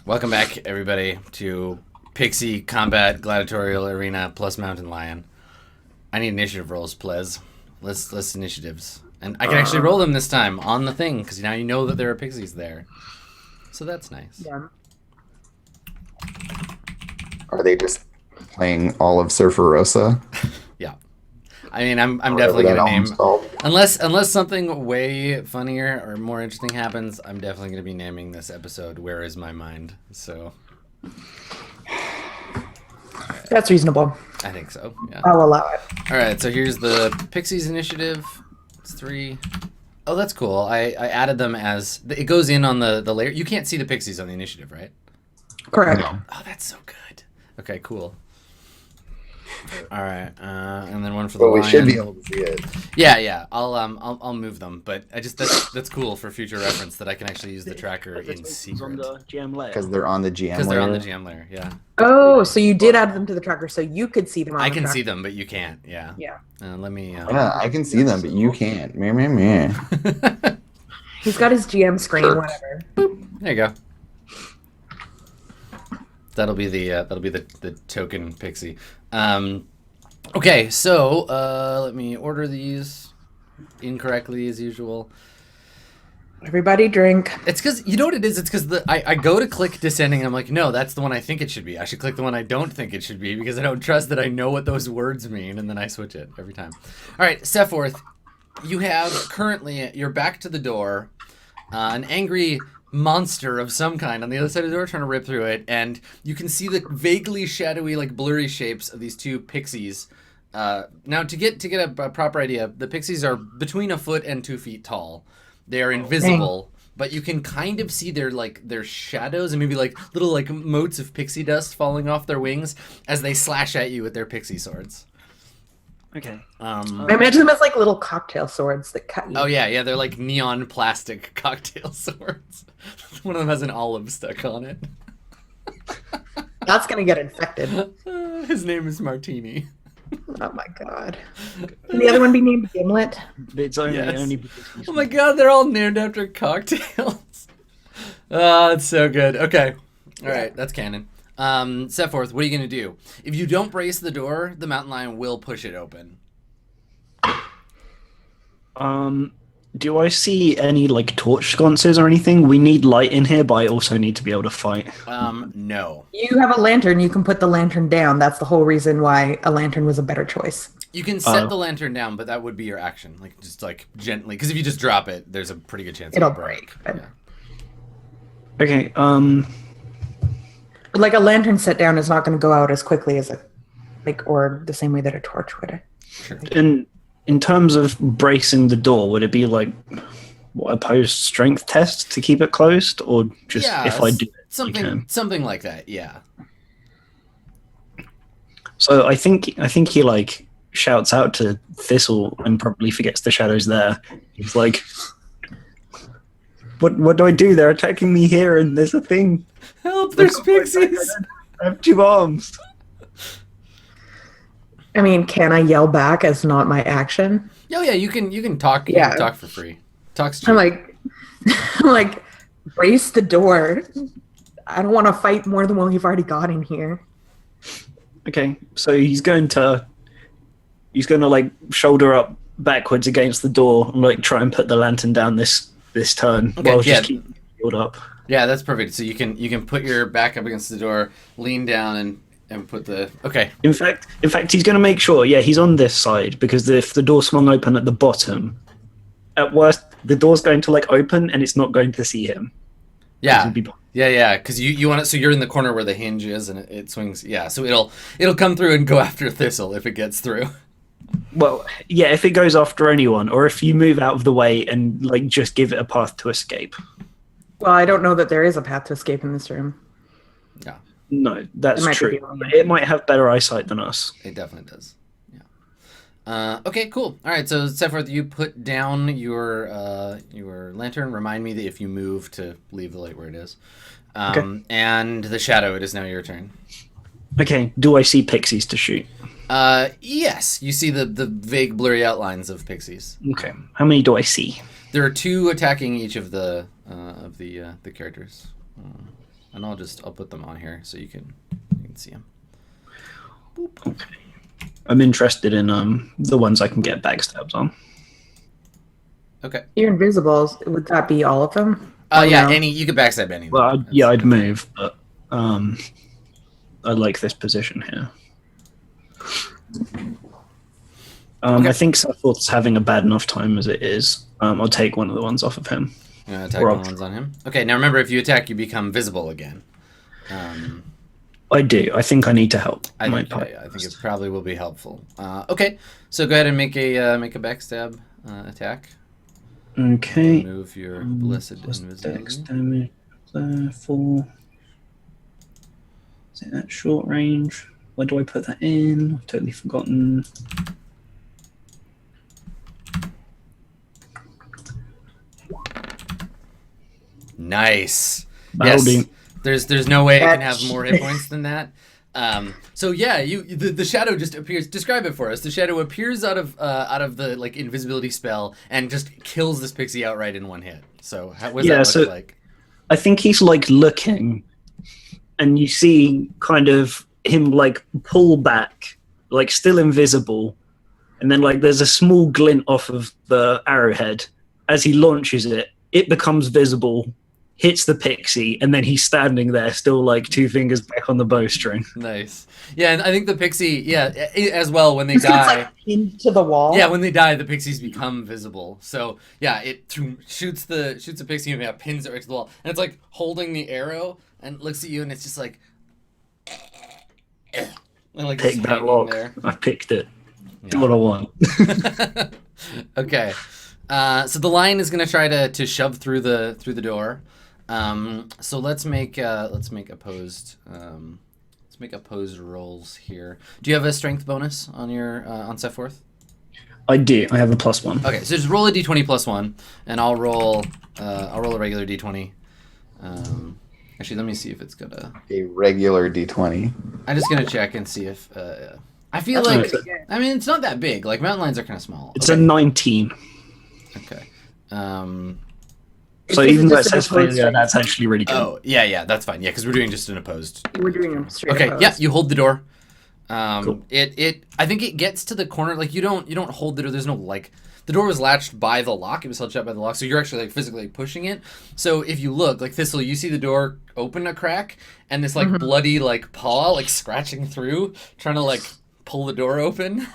Welcome back, everybody, to Pixie Combat Gladiatorial Arena plus Mountain Lion. I need initiative rolls, please. Let's initiatives. And I can actually roll them this time on the thing, because now you know that there are pixies there. So that's nice. Yeah. Are they just playing all of Surfer Rosa? Yeah. I mean, I'm definitely going to name... Called. Unless something way funnier or more interesting happens, I'm definitely going to be naming this episode Where Is My Mind? So... That's reasonable. I think so, yeah. I'll allow it. Alright, so here's the Pixies initiative. It's 3. Oh, that's cool. I added them as... It goes in on the layer. You can't see the Pixies on the initiative, right? Correct. Oh, that's so good. Okay, cool. Alright, and then one for the Well, we lion. should be able to see it. Yeah. I'll move them, but that's cool for future reference that I can actually use the tracker in secret. On the GM layer. Because they're on the GM Because they're on the layer. GM layer, yeah. Oh, so you did add them to the tracker so you could see them on I the can tracker. see them, but you can't, yeah. Yeah. Let me... Yeah, I can see them, but you can't. Meh, meh, meh. He's got his GM screen, Sure. whatever. There you go. That'll be the token pixie. Okay, so let me order these incorrectly as usual. Everybody drink. It's because you know what it is. It's because I go to click descending. And I'm like, no, that's the one I think it should be. I should click the one I don't think it should be because I don't trust that I know what those words mean, and then I switch it every time. All right, Sephiroth, you have currently you're back to the door. An angry monster of some kind on the other side of the door trying to rip through it, and you can see the vaguely shadowy, like blurry shapes of these two pixies. Now to get a proper idea, the pixies are between 1 foot and 2 feet tall. They are invisible, but you can kind of see their shadows and maybe like little like motes of pixie dust falling off their wings as they slash at you with their pixie swords. Okay. I imagine them as like little cocktail swords that cut you. Oh yeah, they're like neon plastic cocktail swords. One of them has an olive stuck on it. That's gonna get infected. His name is Martini. Oh my god. Can the other one be named Gimlet? It's only, Yes. only because he's Oh my god, they're all named after cocktails. Oh, it's so good. Okay. All right, that's canon. Sephiroth, what are you going to do? If you don't brace the door, the mountain lion will push it open. Do I see any like torch sconces or anything? We need light in here, but I also need to be able to fight. No. You have a lantern, you can put the lantern down. That's the whole reason why a lantern was a better choice. You can set the lantern down, but that would be your action. Like, just like gently. Because if you just drop it, there's a pretty good chance It'll it'll break. break, but- Yeah. Okay. But like a lantern set down is not going to go out as quickly as or the same way that a torch would. Sure. In terms of bracing the door, would it be like what, opposed strength test to keep it closed, or just Yeah, if I do it, I can? something like that, yeah. So I think he like shouts out to Thistle and probably forgets the shadows there. He's like, "What do I do? They're attacking me here, and there's a thing. Help, there's pixies! I have 2 arms." I mean, can I yell back as not my action? Oh yeah, you can talk. You Yeah. can talk for free. Talk's cheap. I'm like, brace the door. I don't want to fight more than what we've already got in here. Okay, so he's going to like shoulder up backwards against the door and like try and put the lantern down this turn Okay, while yeah. just keep healed up. Yeah, that's perfect. So you can put your back up against the door, lean down, and put the... Okay. In fact, he's going to make sure. Yeah, he's on this side because if the door swung open at the bottom, at worst the door's going to like open and it's not going to see him. Yeah. It'll be- Yeah, because you want it... So you're in the corner where the hinge is, and it swings... Yeah, so it'll come through and go after Thistle if it gets through. Well, yeah, if it goes after anyone, or if you move out of the way and like just give it a path to escape. Well, I don't know that there is a path to escape in this room. Yeah, No, that's It might be true. the only way. It might have better eyesight than us. it definitely does. Yeah. Okay, cool. All right, so Sephiroth, you put down your lantern. Remind me that if you move to leave the light where it is. Okay. And the shadow, it is now your turn. Okay, do I see pixies to shoot? Yes, you see the vague blurry outlines of pixies. Okay, how many do I see? There are 2 attacking each of the characters. and I'll put them on here so you can see them. Okay. I'm interested in the ones I can get backstabs on. Okay. You're invisible. Would that be all of them? Yeah, no? you could backstab any of them. Well, I'd move, but I like this position here. Okay. I think Sephiroth's having a bad enough time as it is. I'll take one of the ones off of him. You're gonna attack one of the ones on him. Okay, now remember, if you attack, you become visible again. I do. I think I need to help. I think it probably will be helpful. Okay, so go ahead and make a backstab attack. Okay. Remove your blessed invisibility. Dex damage. 4. Is it at short range? Where do I put that in? I've totally forgotten. Nice. That'll Yes. do. There's no way it can have more hit points than that. So yeah, the shadow just appears. Describe it for us. The shadow appears out of the like invisibility spell and just kills this pixie outright in one hit. So what does that look like? I think he's like looking, and you see kind of him like pull back, like still invisible, and then like there's a small glint off of the arrowhead. As he launches it, it becomes visible, hits the pixie, and then he's standing there still like 2 fingers back on the bowstring. Nice. Yeah, and I think the pixie, as well, when they It's die. like into the wall. Yeah, when they die, the pixies become visible. So yeah, it shoots the pixie and pins it right to the wall, and it's like holding the arrow and looks at you, and it's just like, and like Pick just that hanging lock. there. I picked it. Yeah. Do what I want. Okay, so the lion is gonna try to shove through the door. So let's make opposed rolls here. Do you have a strength bonus on your on Sephiroth? I do. I have a +1. Okay, so just roll a d20 plus 1, and I'll roll a regular d20. Actually, let me see if it's gonna. A regular D20. I'm just gonna check and see if. I feel That's like. pretty good. I mean, it's not that big. Like mountain lions are kind of small. It's Okay. a 19. Okay. So It's even though it just an says opposed failure, that's actually really good. Oh yeah, that's fine. Yeah, because we're doing just an opposed. We're doing them straight. Okay, opposed. yeah, you hold the door. Cool. I think it gets to the corner. Like you don't hold the door. There's no like the door was latched by the lock. It was held shut by the lock. So you're actually like physically pushing it. So if you look like Thistle, you see the door open a crack and this like bloody like paw like scratching through, trying to like pull the door open.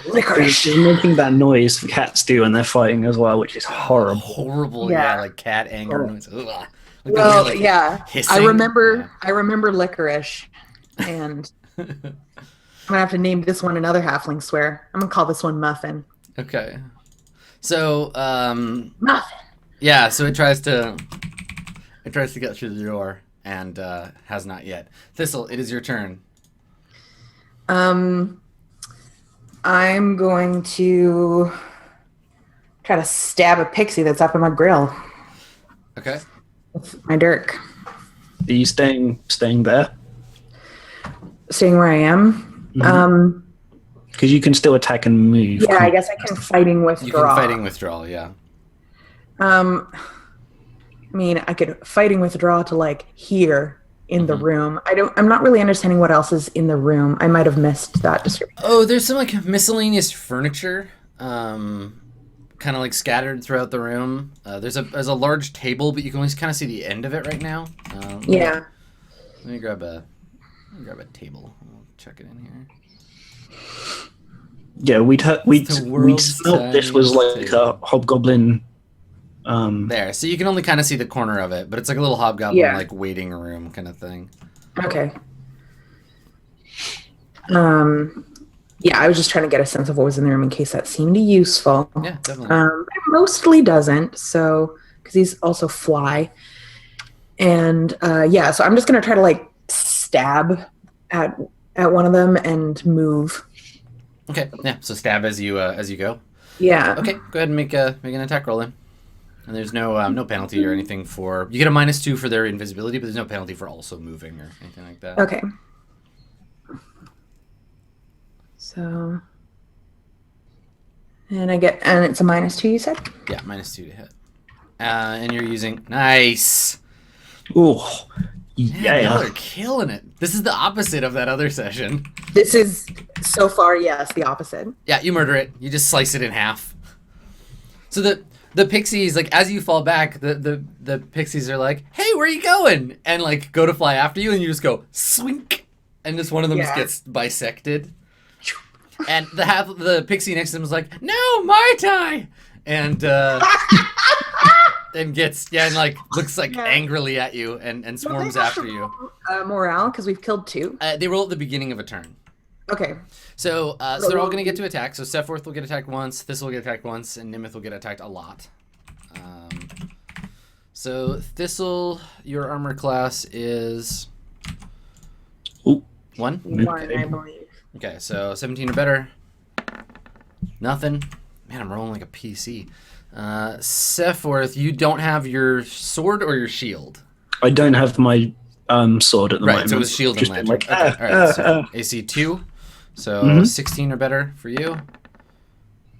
Licorice. They're making that noise cats do when they're fighting as well, which is horrible. Horrible, yeah, Yeah. like cat anger Oh. noise. Ugh. Like Well, the way, like, yeah. hissing. I remember licorice, and Yeah. I'm gonna have to name this one another halfling swear. I'm gonna call this one Muffin. Okay. So Muffin. yeah, so it tries to get through the door and has not yet. Thistle, it is your turn. I'm going to try to stab a pixie that's up in my grill Okay. with my dirk. Are you staying there? Staying where I am. Because you can still attack and move. Yeah, I guess I can fighting You withdraw. can fighting withdrawal, yeah. I mean, I could fighting withdraw to like here in the room. I'm not really understanding what else is in the room. I might have missed that description. Oh, there's some like miscellaneous furniture, kind of like scattered throughout the room. There's a large table, but you can only kind of see the end of it right now. Yeah. Let me grab a table. I'll check it in here. Yeah, we'd the world's felt this was like a hobgoblin. There, so you can only kind of see the corner of it, but it's like a little hobgoblin Yeah. like waiting room kind of thing. Okay. Yeah, I was just trying to get a sense of what was in the room in case that seemed useful. Yeah, definitely. It mostly doesn't, so because he's also fly, and yeah, so I'm just gonna try to like stab at one of them and move. Okay, yeah. So stab as you go. Yeah. Okay, go ahead and make an attack roll in. And there's no penalty or anything for you get a -2 for their invisibility, but there's no penalty for also moving or anything like that. Okay. So, and it's a -2. You said. Yeah, -2 to hit. And you're using nice. Oh, Man, y'all Yeah. are killing it. This is the opposite of that other session. This is so far, yes, the opposite. Yeah, you murder it. You just slice it in half. So the pixies, like, as you fall back, the pixies are like, "Hey, where are you going?" And like go to fly after you, and you just go swink, and just one of them just gets bisected. And the pixie next to him is like, "No, my tie," and and gets and like looks like angrily at you and swarms after you. Morale, because we've killed 2. They roll at the beginning of a turn. Okay. So they're all going to get to attack. So Sephiroth will get attacked once, Thistle will get attacked once, and Nimith will get attacked a lot. So Thistle, your armor class is 1? 1, I believe. Okay, so 17 or better. Nothing. Man, I'm rolling like a PC. Sephiroth, you don't have your sword or your shield? I don't have my sword at the moment. Right, so it was shield and Just lantern. like, Okay, all right, so AC 2. So 16 or better for you.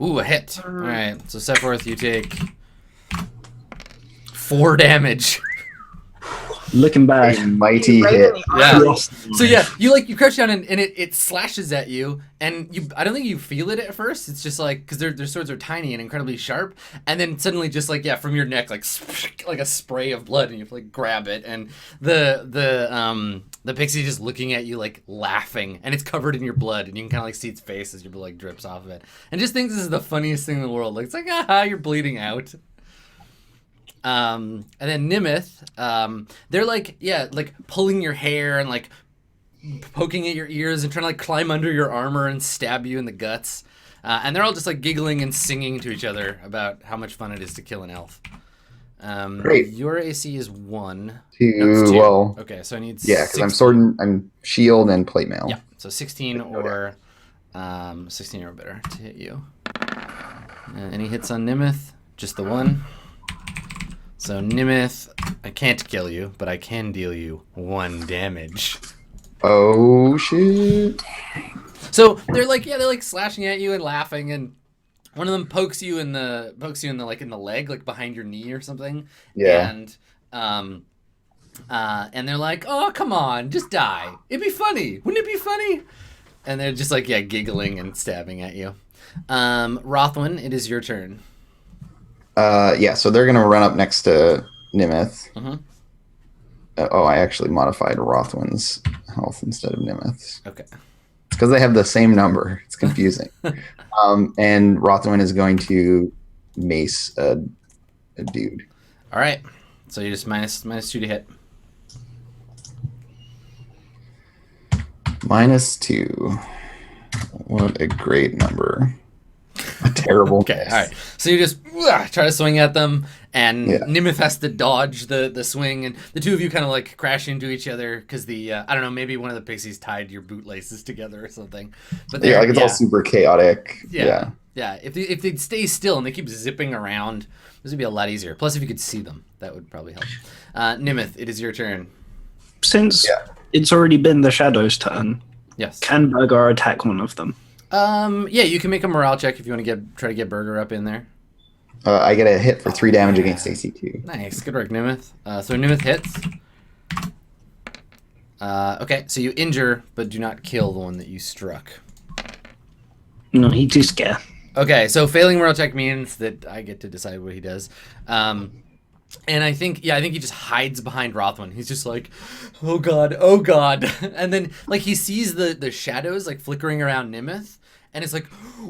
Ooh, a hit. All right, so Sephiroth, you take 4 damage. Looking back. A mighty Right hit. in the arm. Yeah. Lost So yeah, you crouch down and it slashes at you, and I don't think you feel it at first. It's just like because their swords are tiny and incredibly sharp, and then suddenly just like from your neck like a spray of blood, and you have to like grab it, and the pixie just looking at you like laughing, and it's covered in your blood, and you can kind of like see its face as your blood like drips off of it, and just thinks this is the funniest thing in the world. Like it's like you're bleeding out. And then Nimith, they're like pulling your hair and like poking at your ears and trying to like climb under your armor and stab you in the guts. And they're all just like giggling and singing to each other about how much fun it is to kill an elf. Great. Your AC is 1. No, 2, it's 2. well, Okay, so I need because I'm sword and I'm shield and plate mail. Yeah, so 16 or 16 or better to hit you. Any hits on Nimith? Just the 1. So Nimith, I can't kill you, but I can deal you 1 damage. Oh shit! So they're like slashing at you and laughing, and one of them pokes you in the leg, like behind your knee or something. Yeah. And they're like, "Oh, come on, just die. It'd be funny. Wouldn't it be funny?" And they're just like giggling and stabbing at you. Rothwin, it is your turn. So they're gonna run up next to Nimith. Mhm. I actually modified Rothwin's health instead of Nimith's. Okay. It's because they have the same number. It's confusing. And Rothwin is going to mace a dude. All right. So you just minus 2 to hit. -2. What a great number. A terrible Okay, miss. all right. So you just try to swing at them, and Yeah. Nimith has to dodge the swing, and the two of you kind of like crash into each other because I don't know, maybe one of the pixies tied your bootlaces together or something. But Yeah, like it's all super chaotic. Yeah. If they'd stay still and they keep zipping around, this would be a lot easier. Plus, if you could see them, that would probably help. Nimith, it is your turn. Since it's already been the Shadow's turn, Yes. can Burgar attack one of them? Yeah, you can make a morale check if you want to try to get Burger up in there. I get a hit for 3 damage against AC2. Nice, good work, Nimith. So Nimith hits. Okay, so you injure, but do not kill the one that you struck. No, he too scared. Okay, so failing morale check means that I get to decide what he does. And I think he just hides behind Rothwin. He's just like, oh god. And then like he sees the shadows like flickering around Nimith, and it's like,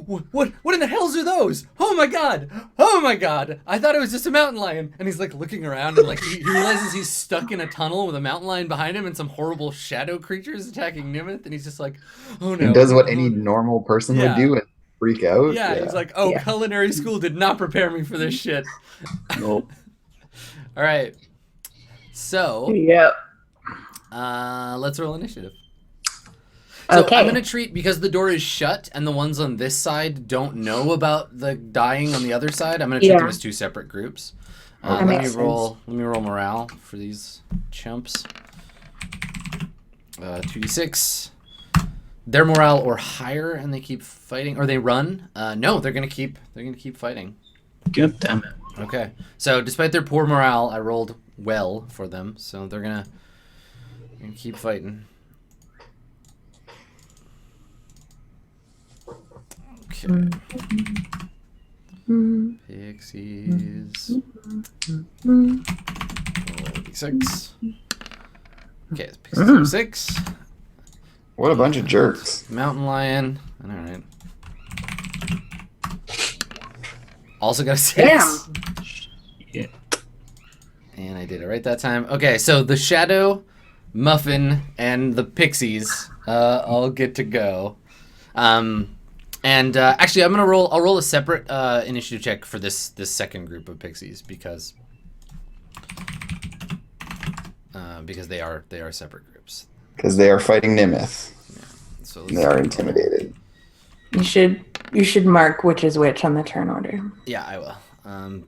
what in the hells are those? Oh my god! I thought it was just a mountain lion. And he's like looking around, and like he realizes he's stuck in a tunnel with a mountain lion behind him and some horrible shadow creatures attacking Nimith, and he's just like, oh no. He does what any normal person would do and freak out. Yeah, he's like, culinary school did not prepare me for this shit. Nope. All right. So, let's roll initiative. So Okay. I'm going to treat, because the door is shut and the ones on this side don't know about the dying on the other side, I'm going to treat them as 2 separate groups. That Let makes me roll morale for these chumps. 2d6. Their morale or higher, and they keep fighting, or they run. No, they're going to keep fighting. God damn it. Okay, so despite their poor morale, I rolled well for them, so they're gonna And keep fighting. Okay. Pixies. Roll d6. Okay, it's Pixies of 6. What a bunch of jerks. Mountain lion. All right. Also got a 6. Damn. Yeah. And I did it right that time. Okay, so the shadow, Muffin, and the pixies all get to go. Actually, I'm gonna roll. I'll roll a separate initiative check for this second group of pixies because they are separate groups. Because they are fighting Nimith. So They are intimidated. You should mark which is which on the turn order. Yeah, I will.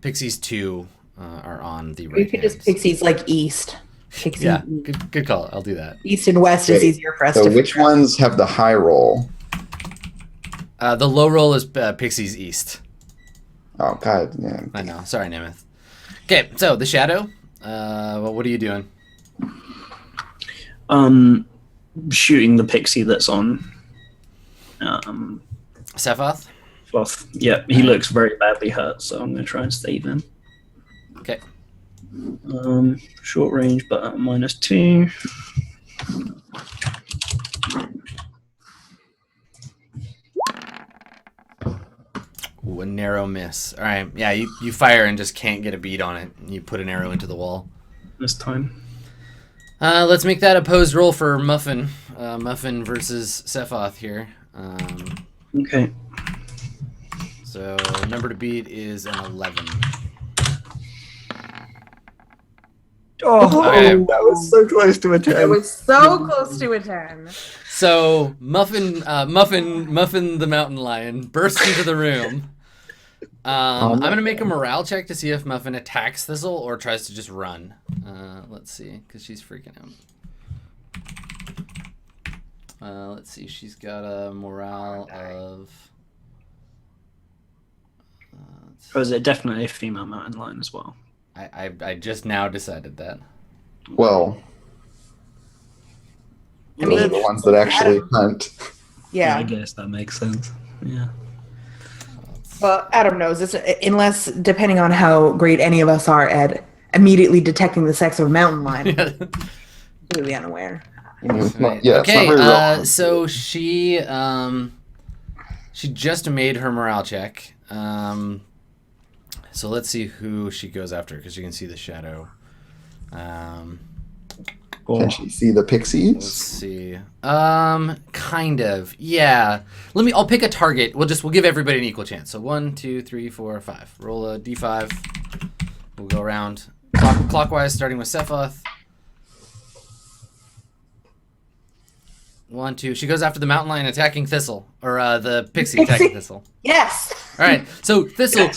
Pixies 2 are on the You right. could just pixies like east. Pixie Yeah, east. good call. I'll do that. East and west is Wait, easier for us So to which figure out. ones have the high roll? The low roll is Pixies East. Oh god, yeah. I know. Sorry, Nemeth. Okay, so the shadow. Well, what are you doing? Shooting the pixie that's on. Sephoth? Cloth. Yeah, he looks very badly hurt, so I'm going to try and save him. Okay. Short range, but at -2. Ooh, a narrow miss. All right. Yeah, you fire and just can't get a bead on it. You put an arrow into the wall. This time. Let's make that opposed roll for Muffin. Muffin versus Sephoth here. Okay. So number to beat is an 11. Oh, Okay. that was so close to a 10. It was so close to a 10. So Muffin the mountain lion bursts into the room. I'm gonna make a morale check to see if Muffin attacks Thistle or tries to just run. Let's see, because she's freaking out. Let's see, she's got a morale of. Or is it definitely a female mountain lion as well? I just now decided that. Well, I those are mean, the ones that actually hunt. I Yeah. guess that makes sense. Yeah. Well, Adam knows this, unless, depending on how great any of us are at immediately detecting the sex of a mountain lion, completely unaware. It's not- yeah, it's not Okay, very relevant. so she just made her morale check. So let's see who she goes after because you can see the shadow. Can she see the Let's pixies? see. Kind of. Yeah. I'll pick a target. We'll give everybody an equal chance. So 1, 2, 3, 4, 5. Roll a d5. We'll go around clockwise, starting with Sephoth. 1, 2. She goes after the mountain lion attacking Thistle, or the pixie attacking Thistle. Yes. All right. So Thistle,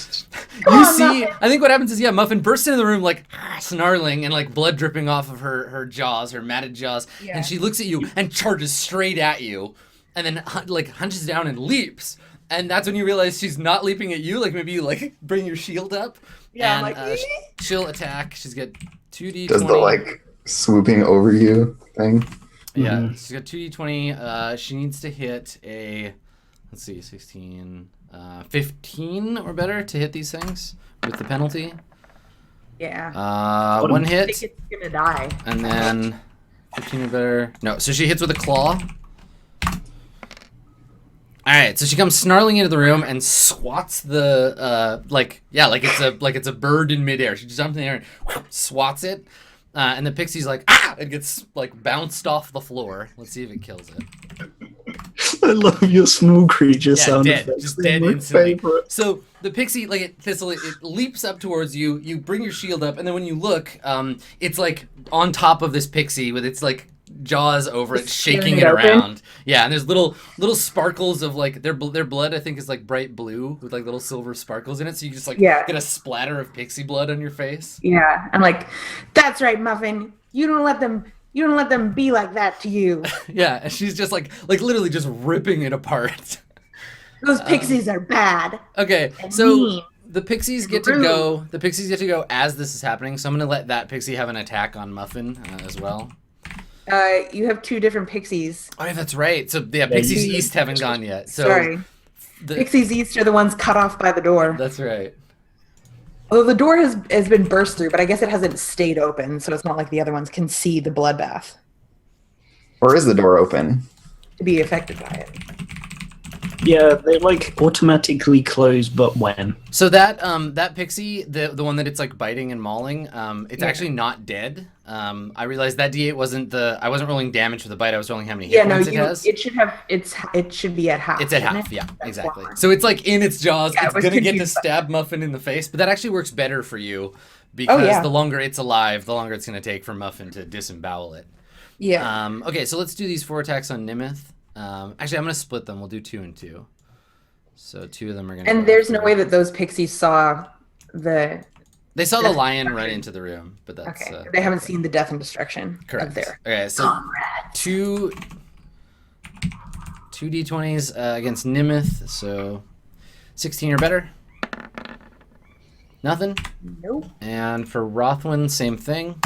Come you on, see. Muffin. I think what happens is Muffin bursts into the room like snarling and like blood dripping off of her jaws, her matted jaws, Yeah. and she looks at you and charges straight at you, and then like hunches down and leaps. And that's when you realize she's not leaping at you. Like maybe you like bring your shield up. Yeah, And, I'm like, she'll attack. She's got 2d20. Does the like swooping over you thing? Yeah, Mhm. she's got 2d20. She needs to hit a, let's see, 16, 15 or better to hit these things with the penalty. yeah. One I hit, think it's gonna die. and then 15 or better. No, so she hits with a claw. All right, so she comes snarling into the room and swats the like it's a bird in midair. She jumps in the air and swats it, and the pixie's like it gets like bounced off the floor. Let's see if it kills it. I love your small creature sound dead, effects. just They're dead my instantly. favorite. So the pixie, like Thistle, it leaps up towards you. You bring your shield up, and then when you look, it's like on top of this pixie with its like jaws over it, shaking it it open? around. Yeah, and there's little sparkles of like their blood. I think is like bright blue with like little silver sparkles in it. So you just like Yeah. get a splatter of pixie blood on your face. Yeah. I'm like, that's right, Muffin. You don't let them be like that to you. Yeah, and she's just like literally just ripping it apart. Those pixies are bad. Okay, And so mean. the pixies get to Rude. go. The pixies get to go as this is happening. So I'm gonna let that pixie have an attack on Muffin as well. You have two different pixies. Oh, yeah, that's right. So yeah, Pixies you- East haven't gone yet. So Sorry. the- Pixies East are the ones cut off by the door. That's right. Although the door has been burst through, but I guess it hasn't stayed open, so it's not like the other ones can see the bloodbath Or is the door open? to be affected by it. Yeah, they like automatically close, but when? So that that pixie, the one that it's like biting and mauling, it's Yeah. actually not dead. I realized that D8 wasn't I wasn't rolling damage for the bite. I was rolling how many hit Yeah, no, points it has. it should be at half. It's at shouldn't half, it? yeah, That's exactly. why. So it's like in its jaws. Yeah, I It's was gonna get to confused by stab Muffin in the face, but that actually works better for you because yeah. the longer it's alive, the longer it's gonna take for Muffin to disembowel it. Yeah. Okay, so let's do these 4 attacks on Nimith. Actually, I'm gonna split them. We'll do 2 and 2. So 2 of them are gonna. And go there's no after- way that those pixies saw the. They saw the Death lion and run Destruction. into the room, but that's Okay, they haven't seen the death and destruction correct. of their Okay, so comrade. two d20s against Nimith, so 16 or better. Nothing. Nope. And for Rothwin, same thing.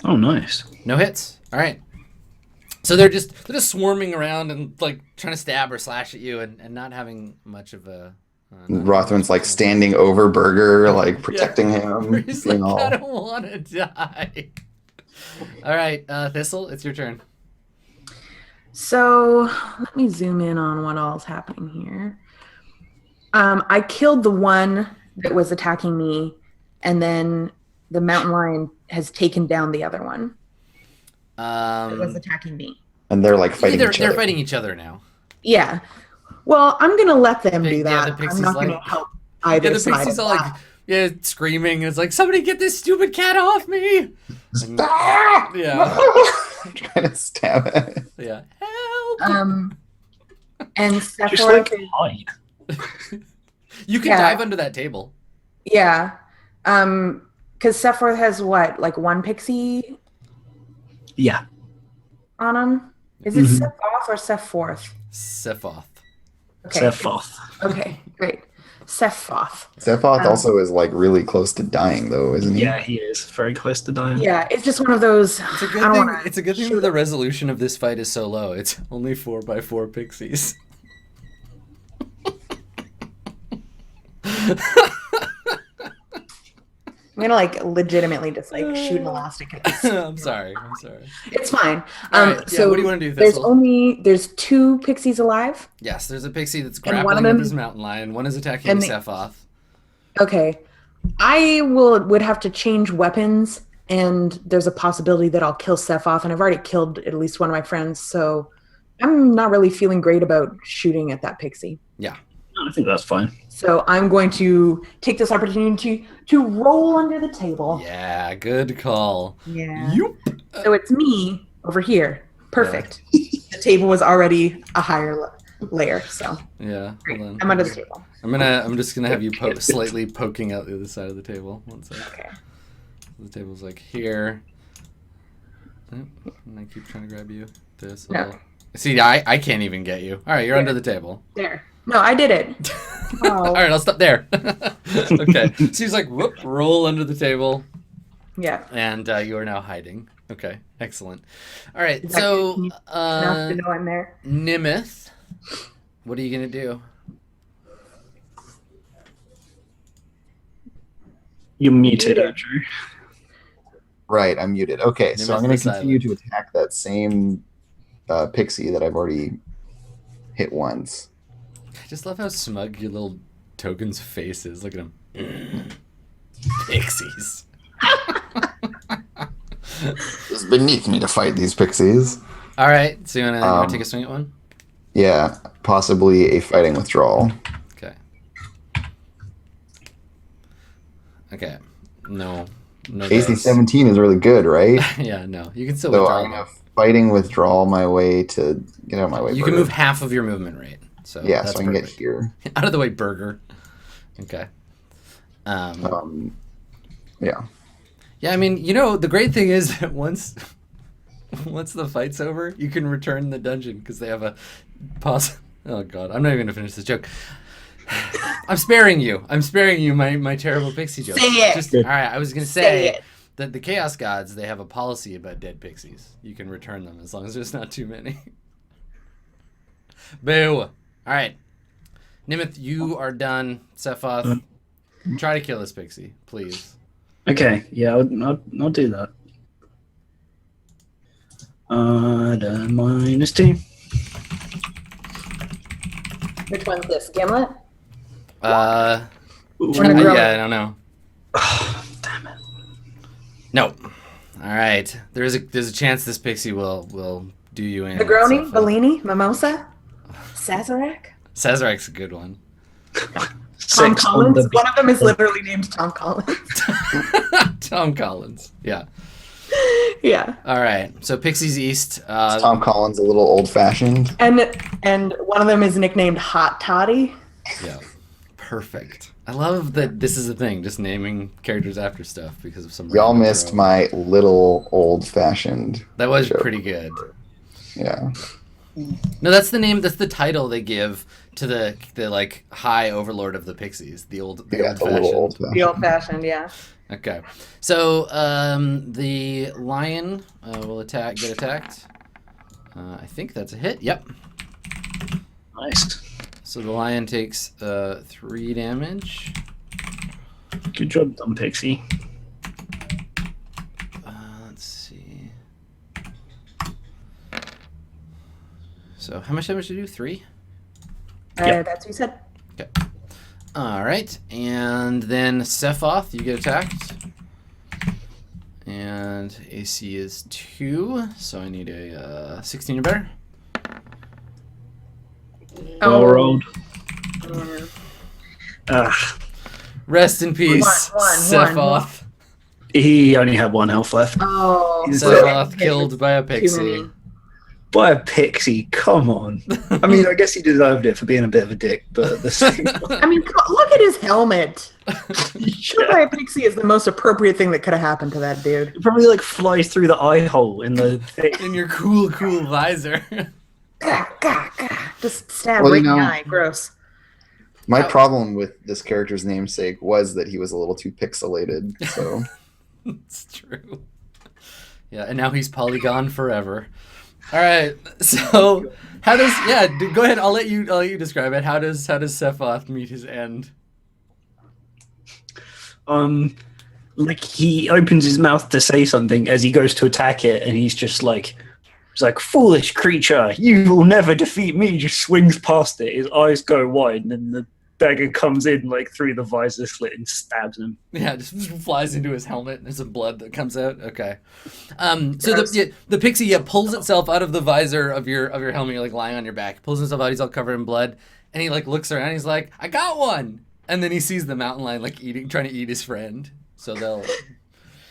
Oh, nice. No hits. All right. So they're just swarming around and like trying to stab or slash at you and not having much of a. Rothman's like standing over Burger, like protecting him. He's being like, all- I don't want to die. All right, Thistle, it's your turn. So let me zoom in on what all's happening here. I killed the one that was attacking me, and then the mountain lion has taken down the other one that was attacking me. And they're like fighting each They're other. fighting each other now. Yeah. Well, I'm gonna let them do Yeah, that. the pixies I'm not like- gonna help either Yeah, the side. pixies of all that. like screaming. It's like somebody get this stupid cat off me. And- Ah! yeah, Trying to stab it. yeah. Help! And Just Sephiroth, like hide. You can yeah. dive under that table. yeah, because Sephiroth has what, like one pixie Yeah. on him? Is it Mhm. Sephoth or Sephoth? Sephoth. Okay. Sephoth. Okay, great. Sephoth. Sephoth also is like really close to dying though, isn't he? Yeah, he is very close to dying. Yeah, it's just one of those. It's a I good don't thing. wanna It's a good thing shoot that the resolution of this fight is so low. It's only 4x4 pixies. I'm gonna like legitimately just like shoot an elastic at this. I'm sorry. It's fine. All right, yeah, So what do you want to do, there's Thistle? there's 2 pixies alive. Yes, there's a pixie that's And one of grappling them- with this mountain lion. One is attacking and Sephoth. Okay. I would have to change weapons, and there's a possibility that I'll kill Sephoth, and I've already killed at least one of my friends, so I'm not really feeling great about shooting at that pixie. Yeah. I think that's fine. So I'm going to take this opportunity to roll under the table. Yeah, good call. Yeah. Yup. So it's me over here. Perfect. The table was already a higher layer, so Yeah. great. Hold on. I'm under the table. I'm just gonna have you slightly poking out the other side of the table. One sec. Okay. The table's like here. Oh, and I keep trying to grab you. This. No. Little... See, I can't even get you. All right, you're under the table. There. No, I did it. All Oh. right, I'll stop there. Okay. So he's like, whoop, roll under the table, Yeah. and you are now hiding. Okay, excellent. All right, Is that so good enough to know I'm there? Nimith, what are you gonna do? You're muted, Yeah. Andrew. Right, I'm muted. Okay, so Nimith I'm going the to continue silent. to attack that same pixie that I've already hit once. I just love how smug your little token's face is. Look at him. Pixies. It's beneath me to fight these pixies. All right, so you wanna Um, take a swing at one? Yeah, possibly a fighting withdrawal. Okay. Okay. No. No. AC dice. 17 is really good, right? Yeah, no. You can still So withdraw. I'm going to fighting withdrawal my way to get out of my way. You can Burger. move half of your movement rate. So Yeah, that's so I can get perfect. here. Out of the way, Burger. Okay. Yeah. Yeah, I mean, the great thing is that once the fight's over, you can return the dungeon because they have a pause. Oh God, I'm not even gonna finish this joke. I'm sparing you. My terrible pixie joke. Say it. All right, I was gonna Say say it. the Chaos Gods, they have a policy about dead pixies. You can return them as long as there's not too many. Boo! All right. Nimith, you are done. Sephoth, try to kill this pixie, please. Okay, yeah, I'll do that. -2. Which one's this? Gimlet? Ooh, Trying to grow Yeah, it. I don't know. damn it. No. All right. There's a chance this pixie will do you in. Negroni? Sephoth. Bellini? Mimosa? Sazerac? Sazerac's a good one. Tom Sex on Collins? the One of them is literally named Tom Collins. Tom Collins. Yeah. Yeah. All right. So Pixies East. Is Tom Collins a little old-fashioned? And one of them is nicknamed Hot Toddy. Yeah. Perfect. I love that this is a thing, just naming characters after stuff because of some. Y'all random missed trope. my little old-fashioned. That was joke. pretty good. Yeah. No, that's the name. That's the title they give to the like high overlord of the Pixies. The old Yeah, old it's a little fashioned. old-fashioned. The old fashioned, yeah. Okay. So the lion will get attacked. I think that's a hit. Yep. Nice. So the lion takes 3 damage. Good job, Dumb Pixie. Let's see. So how much damage did you do? 3? Yep. That's what you said. Okay. All right, and then Sephoth, you get attacked. And AC is 2, so I need a 16 or better. Well rolled. Yeah. Rest in peace, One. Sephoth. He only had 1 health left. Oh. Sephoth killed by a Too pixie. many. By a pixie, come on. I mean, I guess he deserved it for being a bit of a dick, but at the same I mean, come on, look at his helmet. Killed by a pixie is the most appropriate thing that could have happened to that dude. it probably like flies through the eye hole in the thing. In your cool visor. Gah, gah, gah. Just stab Well, right you in the know- eye. Gross. My problem with this character's namesake was that he was a little too pixelated. So It's true. Yeah, and now he's polygon forever. All right, so how does go ahead. I'll let you describe it. How does Sephoth meet his end? Like he opens his mouth to say something as he goes to attack it, and he's like, "Foolish creature, you will never defeat me." Just swings past it. His eyes go wide, and then the dagger comes in like through the visor slit and stabs him. Yeah, just flies into his helmet. And there's some blood that comes out. Okay. So the pixie pulls itself out of the visor of your helmet. You're like lying on your back. Pulls himself out. He's all covered in blood, and he like looks around. He's like, "I got one." And then he sees the mountain lion like trying to eat his friend. So they'll.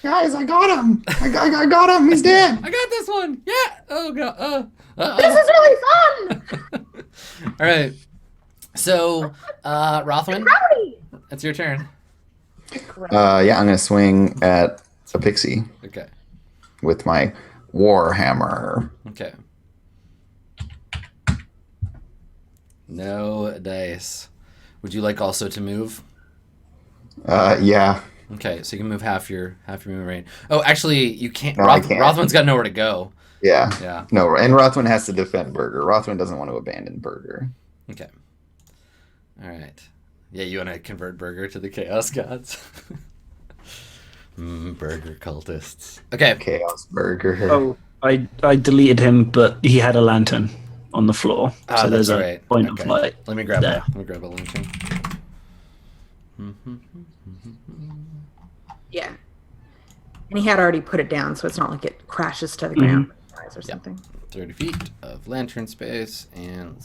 guys, I got him. I got him. He's dead. I got this one. Yeah. Oh god. This is really fun. All right. So, Rothwin, Howdy. it's your turn. Yeah, I'm gonna swing at a pixie Okay. with my war hammer. Okay. No dice. Would you like also to move? Yeah. Okay, so you can move half your movement range. Oh, actually, you can't. No, I can't. Rothwin's got nowhere to go. Yeah. Yeah. No, and Rothwin has to defend Burger. Rothwin doesn't want to abandon Burger. Okay. All right. Yeah, you want to convert Burger to the Chaos Gods? Burger cultists. Okay. Chaos Burger. Oh, I deleted him, but he had a lantern on the floor, Ah, so there's that's a right. point Okay. of light. Let me grab there. a lantern. Yeah. And he had already put it down, so it's not like it crashes to the ground or something. 30 feet of lantern space, and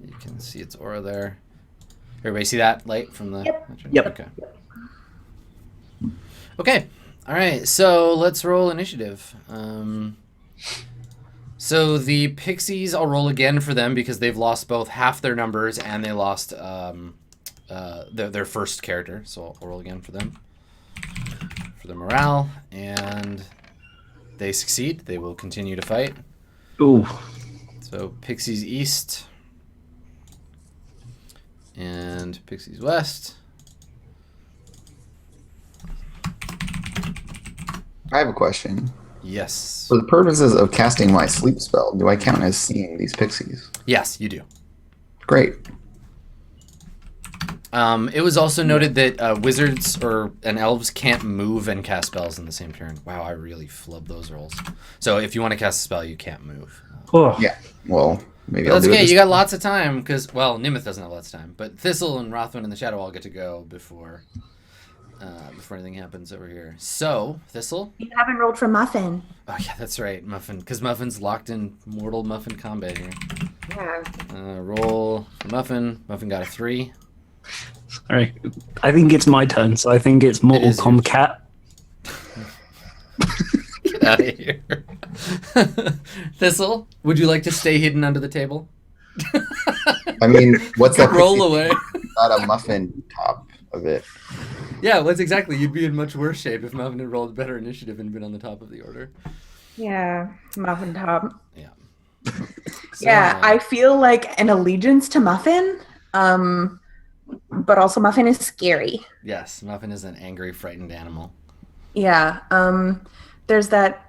you can see its aura there. Everybody see that light from the lantern? Yep. Okay. Okay. All right. So let's roll initiative. So the pixies, I'll roll again for them because they've lost both half their numbers and they lost their first character. So I'll roll again for them. For the morale, and they succeed. They will continue to fight. Ooh, So Pixies East and Pixies West. I have a question. Yes. For the purposes of casting my sleep spell, do I count as seeing these pixies? Yes, you do. Great. It was also noted that wizards and elves can't move and cast spells in the same turn. Wow, I really flubbed those rolls. So if you want to cast a spell, you can't move. Oh, Yeah. Well, maybe But I'll that's do it. okay. This You got lots of time because, well, Nimith doesn't have lots of time, but Thistle and Rothwin and the Shadow all get to go before anything happens over here. So Thistle. You haven't rolled for Muffin. Oh yeah, that's right, Muffin, because Muffin's locked in mortal Muffin combat here. Yeah. Roll for Muffin. Muffin got a 3. sorry. I think it's my turn, so I think it's Mortal is yours. Kombat. Get out of here. Thistle, would you like to stay hidden under the table? I mean, what's that? Roll pixie? away. Not a muffin top of it. Yeah, what's exactly? You'd be in much worse shape if Muffin had rolled better initiative and been on the top of the order. Yeah. Muffin top. Yeah. Yeah, I feel like an allegiance to Muffin. But also Muffin is scary. Yes, Muffin is an angry, frightened animal. Yeah. There's that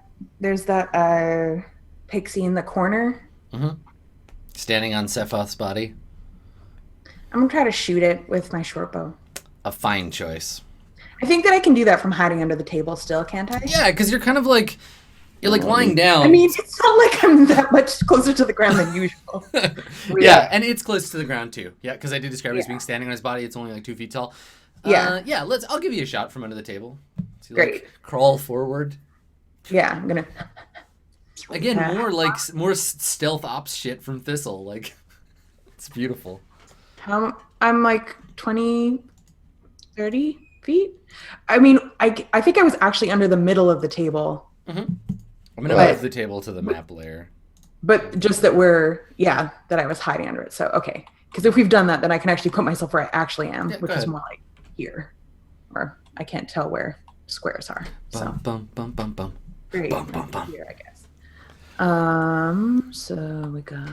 pixie in the corner. Mm-hmm. Standing on Sephoth's body. I'm gonna try to shoot it with my short bow. A fine choice. I think that I can do that from hiding under the table still, can't I? Yeah, because you're kind of like lying down. I mean, it's not like I'm that much closer to the ground than usual. Yeah, and it's close to the ground too. Yeah, because I did describe it as Yeah. being standing on his body. It's only like 2 feet tall. Yeah. Yeah. I'll give you a shot from under the table. So you, Great. like, crawl forward. Yeah, I'm gonna. Again, Yeah. more stealth ops shit from Thistle. Like, it's beautiful. I'm like 20, 30 feet. I mean, I think I was actually under the middle of the table, I'm gonna But- move the table to the map layer. but just that that I was hiding under it. So okay, because if we've done that, then I can actually put myself where I actually am, Yeah, go which is ahead. more like here, or I can't tell where squares are. So Bum bum bum bum bum. great, bum, bum, bum. here I guess. So we got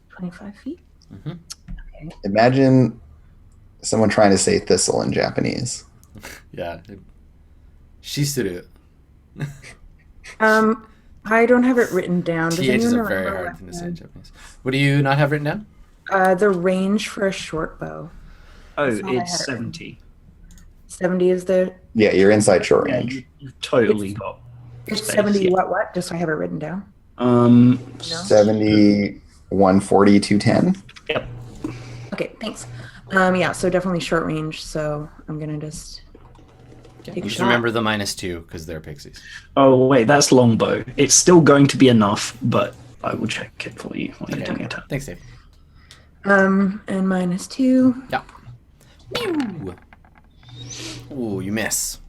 25 feet. Mhm. Okay. Imagine someone trying to say thistle in Japanese. Yeah. Shizuru. I don't have it written down. Does TH is a anyone very remember hard thing to say what in Japanese. What do you not have written down? the range for a short bow? Oh, That's not I it's had it. 70. 70 is the Yeah, you're inside short Yeah, range. you've totally got. it's space, 70 yeah. what? Just so I have it written down. Um, No? 70, 140, 210. Yep. Okay, thanks. Yeah, so definitely short range. So I'm gonna just take a Just shot. remember the -2 because they're pixies. Oh wait, that's longbow. It's still going to be enough, but I will check it for you while you're doing it. Thanks, Dave. And -2. Yeah. Pew! Ooh, you miss.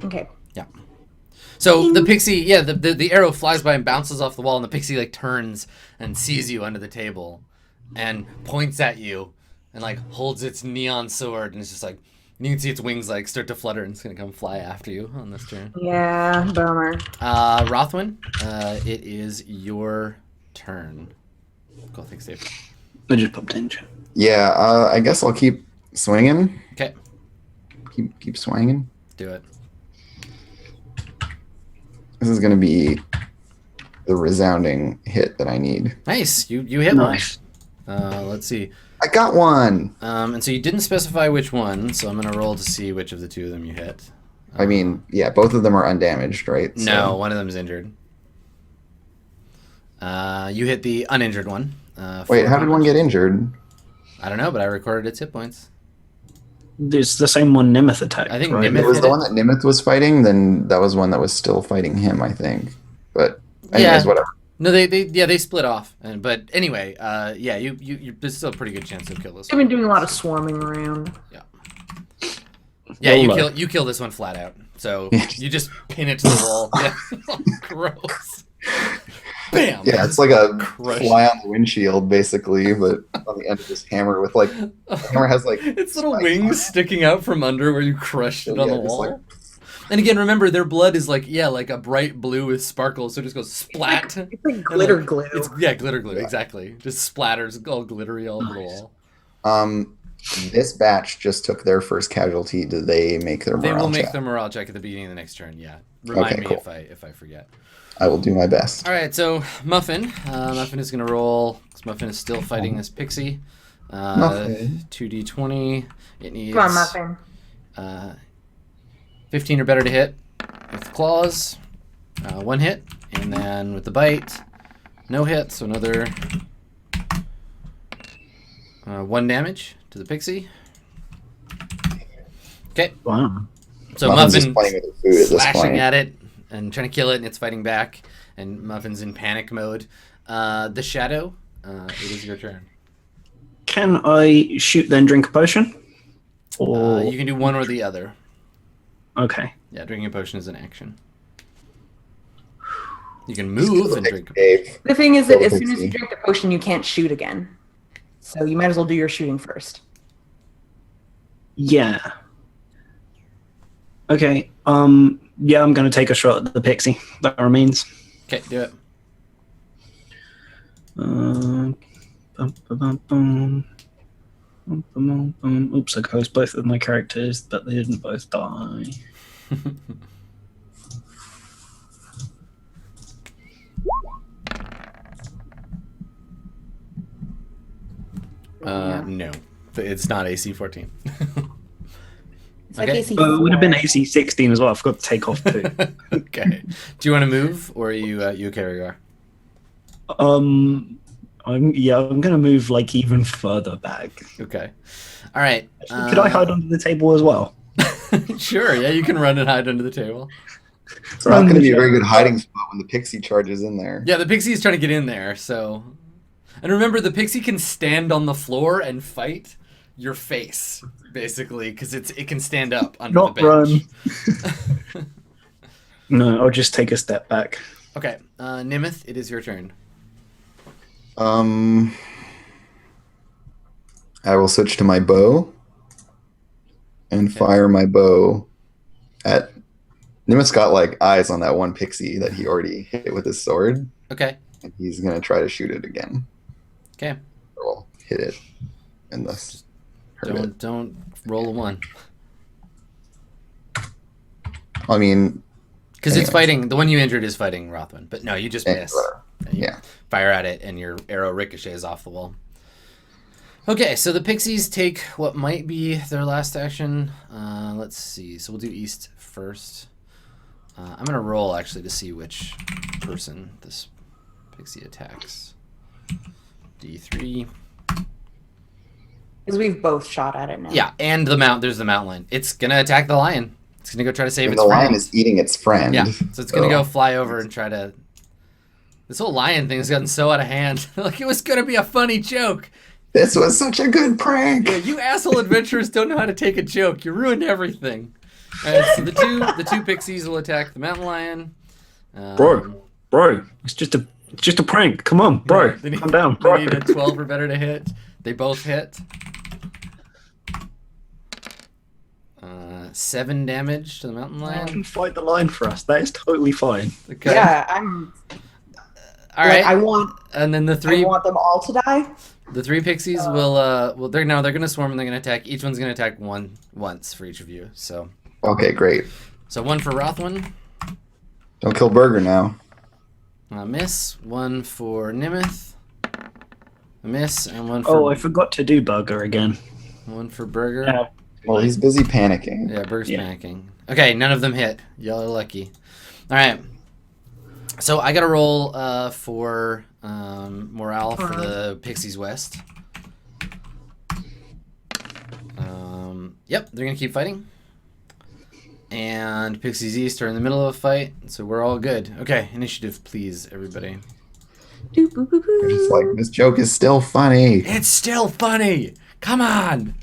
Okay. So the pixie, yeah, the arrow flies by and bounces off the wall, and the pixie like turns and sees you under the table, and points at you, and like holds its neon sword, and it's just like you can see its wings like start to flutter, and it's gonna come fly after you on this turn. Yeah, bummer. Rothwin, it is your turn. Cool, thanks, Dave. I just popped in. Chat. Yeah, I guess I'll keep swinging. Okay, Keep swinging. do it. This is going to be the resounding hit that I need. Nice, you hit Nice. one. Let's see. I got one. And so you didn't specify which one, so I'm gonna roll to see which of the two of them you hit. I mean, yeah, both of them are undamaged, right? So- No, one of them's injured. You hit the uninjured one. Wait, 4 how did one get injured? I don't know, but I recorded its hit points. It's the same one Nimith attacked. I think right? Nimith- It was hit the it? one that Nimith was fighting, then that was one that was still fighting him, I think. But anyways, Yeah. whatever. No, they split off. But anyway, yeah, you there's still a pretty good chance you'll kill this I've one. been doing a lot of swarming around. Yeah, Roll you kill this one flat out. So you just pin it to the wall. Yeah. Gross. Bam. Yeah, it's like a Crush. fly on the windshield, basically, but on the end of this hammer with like the hammer has like Its little spikes on wings it. sticking out from under where you crushed it on Yeah, the just wall. like- And again, remember their blood is like a bright blue with sparkles, so it just goes splat. It's like glitter glue. It's glitter glue, exactly. Just splatters all glittery all over the wall. This batch just took their first casualty. Do they make their morale They will make check? their morale check at the beginning of the next turn. Yeah. Remind Okay, me cool. if I forget. I will do my best. All right, so Muffin. Muffin is going to roll. 'Cause Muffin is still fighting this pixie. Muffin. 2d20. It needs Come on, Muffin. 15 or better to hit with claws. 1 hit. And then with the bite, no hit. So another 1 damage to the pixie. Okay. Wow. So Muffin's just Muffin playing with the food at this slashing point. at it and trying to kill it, and it's fighting back. And Muffin's in panic mode. The Shadow, it is your turn. Can I shoot then drink a potion? Or You can do one or the other. okay. Yeah, drinking a potion is an action. You can move and drink. Dave. The thing is that Kill as the soon as you pixie. drink the potion, you can't shoot again. So you might as well do your shooting first. Yeah. Okay. Yeah, I'm gonna take a shot at the pixie that remains. Okay, do it. Bum, bum, bum, bum. Bum, bum, bum, bum. Oops, I closed both of my characters, but they didn't both die. No, it's not AC 14. It's like Okay. AC Oh, it would have been 4. AC 16 as well. I forgot to take off 2. Okay. Do you want to move, or are you okay where you are? I'm gonna move like even further back. Okay. All right. Could I hide under the table as well? Sure. Yeah, you can run and hide under the table. It's not going to be a very good hiding spot when the pixie charges in there. Yeah, the pixie is trying to get in there. So, and remember, the pixie can stand on the floor and fight your face, basically, because it can stand up under Not the bench. run. No, I'll just take a step back. Okay, Nimith, it is your turn. I will switch to my bow and fire my bow at. Nimith's got like eyes on that one pixie that he already hit with his sword, Okay. and he's gonna try to shoot it again. Okay. Or well, hit it and thus hurt it. Don't roll a 1. I mean, Because it's Anyways. fighting. The one you injured is fighting Rothman, but no, you just miss. whatever. And you Yeah. fire at it, and your arrow ricochets off the wall. Okay, so the pixies take what might be their last action. Let's see. So we'll do east first. I'm gonna roll actually to see which person this pixie attacks. D3. Because we've both shot at it now. Yeah, and there's the mountain lion. It's gonna attack the lion. It's gonna go try to save And its the lion friend. is eating its friend. Yeah, so it's gonna go fly over and try to. This whole lion thing has gotten so out of hand. Like it was gonna be a funny joke. This was such a good prank. Yeah, you asshole adventurers don't know how to take a joke. You ruined everything. All right, so the two pixies will attack the mountain lion. Bro, it's just a prank. Come on, bro, they need- calm down, They bro. need a 12 or better to hit. They both hit. 7 damage to the mountain You lion. can fight the line for us. That is totally fine. Okay. Yeah, I'm. All Like, right. I And then the want them all to die. three pixies will they're gonna swarm and they're gonna attack. Each one's gonna attack once for each of you. So Okay, great. one for Rothwin, Don't kill Burger now. miss. 1 for Nimith, a miss, and 1 Oh, for I forgot to do Burger again. 1 for Burger. Yeah. Well, he's busy panicking. Yeah, Burger's Yeah. panicking. Okay, none of them hit. Y'all are lucky. All right. So I got to roll for morale for the Pixies West. Yep, they're gonna keep fighting. And Pixies East are in the middle of a fight, so we're all good. Okay, initiative, please, everybody. Doo, boo, boo, boo. They're just like, this joke is still funny. It's still funny. Come on.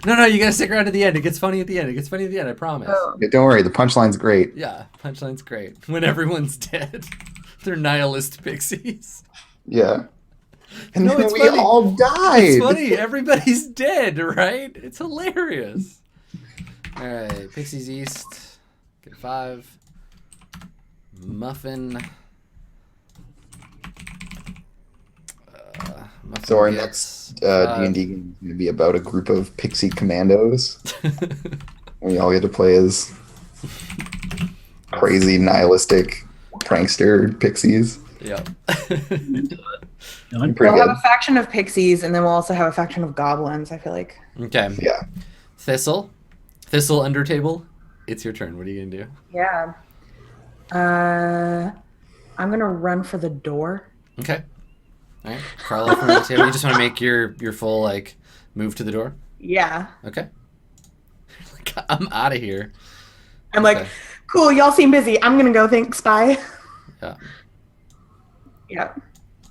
No, you gotta stick around to the end. It gets funny at the end. It gets funny at the end. I promise. Oh, Yeah, don't worry, the punchline's great. Yeah, punchline's great. When everyone's dead, they're nihilist pixies. Yeah. And No, then it's we funny. all died. It's funny. Everybody's dead, right? It's hilarious. All right, Pixies East. Get 5. Muffin So our gets next D&D game is going to be about a group of pixie commandos. We all get to play as crazy nihilistic prankster pixies. Yeah. Pretty We'll good. have a faction of pixies, and then we'll also have a faction of goblins, I feel like. Okay. Yeah. Thistle Undertable. It's your turn. What are you gonna do? Yeah. I'm going to run for the door. Okay. All right. Crawl up from the table. You just want to make your full like move to the door. Yeah. Okay. I'm out of here. I'm like, Okay. cool, y'all seem busy. I'm going to go, thanks, bye. Yeah. Yeah,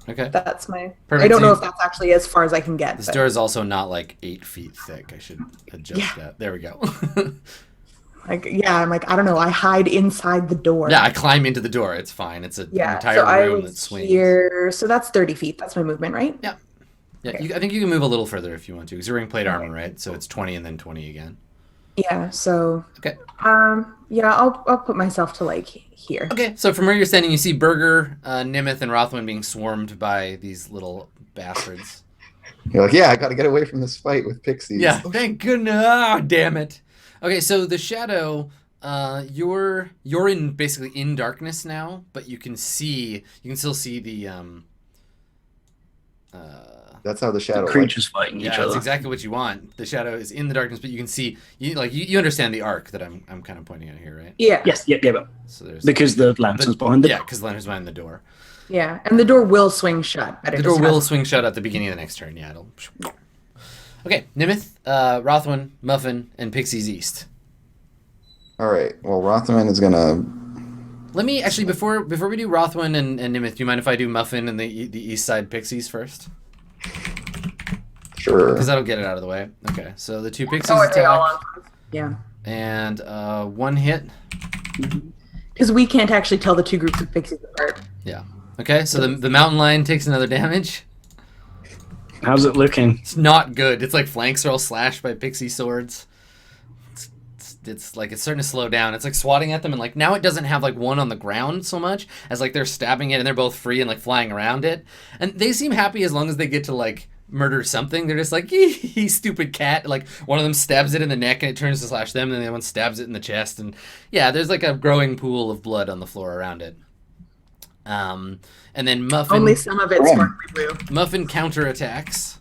Okay. that's my... Perfect. I don't know So if that's actually as far as I can get. this but- door is also not like 8 feet thick. I should adjust Yeah. that. There we go. Like, yeah, I'm like, I don't know. I hide inside the door. Yeah, I climb into the door. It's fine. It's an Yeah, entire so I room was that swings. here. So that's 30 feet. That's my movement, right? Yeah. Yeah, Okay. I think you can move a little further if you want to, because you're wearing plate armor, right? So it's 20 and then 20 again. Yeah, so... Okay. Yeah, I'll put myself to, like, here. Okay, so from where you're standing, you see Burger, Nimith, and Rothwin being swarmed by these little bastards. You're like, yeah, I got to get away from this fight with pixies. Yeah, thank goodness. Ah, damn it. Okay, so the shadow, you're in basically in darkness now, but you can still see the That's how the shadow. Creatures fighting yeah, each that's other. exactly what you want. The shadow is in the darkness, but you can see you understand the arc that I'm kind of pointing at here, right? Yeah. Yes, yeah, yeah, So there's because the lantern's behind it. yeah, because Leonard's behind the door. Yeah, and the door will swing shut. But The door will swing shut at the beginning of the next turn. Yeah, it'll. Okay, Nimith, Rothwin, Muffin, and Pixies East. All right. Well, Rothman is gonna. Let me actually before we do Rothwin and Nimith, do you mind if I do Muffin and the East Side Pixies first? Sure. Because that'll get it out of the way. Okay, so the two Pixies Oh, are they all attack, on? Yeah. and one hit. Because we can't actually tell the two groups of pixies apart. Yeah. Okay, so the mountain lion takes another damage. How's it looking? It's not good. It's like flanks are all slashed by pixie swords. It's like it's starting to slow down. It's like swatting at them, and like now it doesn't have like one on the ground so much as like they're stabbing it and they're both free and like flying around it. And they seem happy as long as they get to like murder something. They're just like, "Ee, stupid cat." Like one of them stabs it in the neck and it turns to slash them, and the other one stabs it in the chest. And yeah, there's like a growing pool of blood on the floor around it. And then Muffin. Only some of it's sparkly blue. Muffin counterattacks.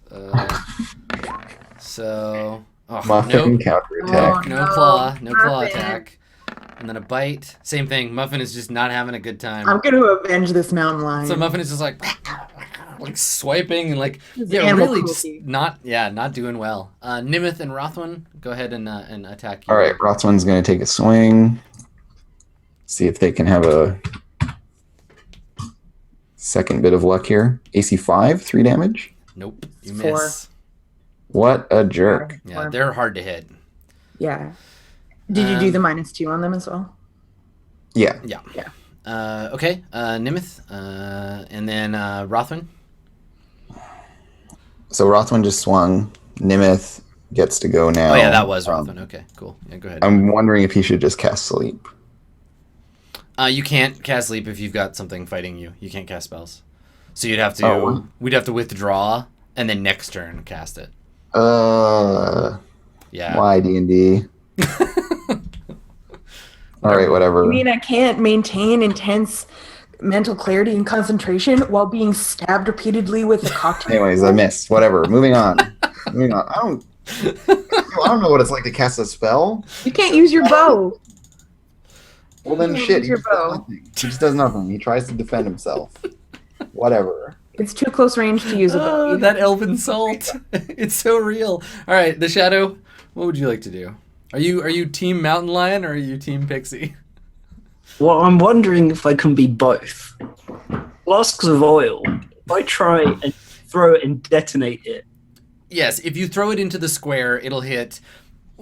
So Muffin counterattack. no claw Muffin. attack, and then a bite. Same thing. Muffin is just not having a good time. I'm going to avenge this mountain lion. So Muffin is just like swiping and like It's yeah, animal really just cruelty. not doing well. Nimith and Rothwin, go ahead and attack you. All right. Rothman's gonna take a swing. See if they can have a second bit of luck here. AC 5, 3 damage. Nope, you 4. miss. What a jerk. Yeah, they're hard to hit. Yeah. Did you do the -2 on them as well? Yeah. Yeah. Yeah. Okay, Nimith, and then Rothwin. So Rothman just swung. Nimith gets to go now. Oh yeah, that was Rothwin. Okay, cool. Yeah, go ahead. I'm wondering if he should just cast sleep. You can't cast sleep if you've got something fighting you. You can't cast spells. So you'd have to. Oh. We'd have to withdraw and then next turn cast it. Yeah. Why D&D? All right, whatever. You mean I can't maintain intense mental clarity and concentration while being stabbed repeatedly with a cocktail? Anyways, I missed. Whatever. Moving on. Moving on. I don't know what it's like to cast a spell. You can't use your bow. Well, then Yeah, shit. use your bow. He just does nothing. He tries to defend himself. Whatever. It's too close range to use a bow. Oh, that elven salt. It's so real. All right, the shadow. What would you like to do? Are you team mountain lion or are you team pixie? Well, I'm wondering if I can be both. Flasks of oil. If I try and throw it and detonate it, Yes, if you throw it into the square, it'll hit.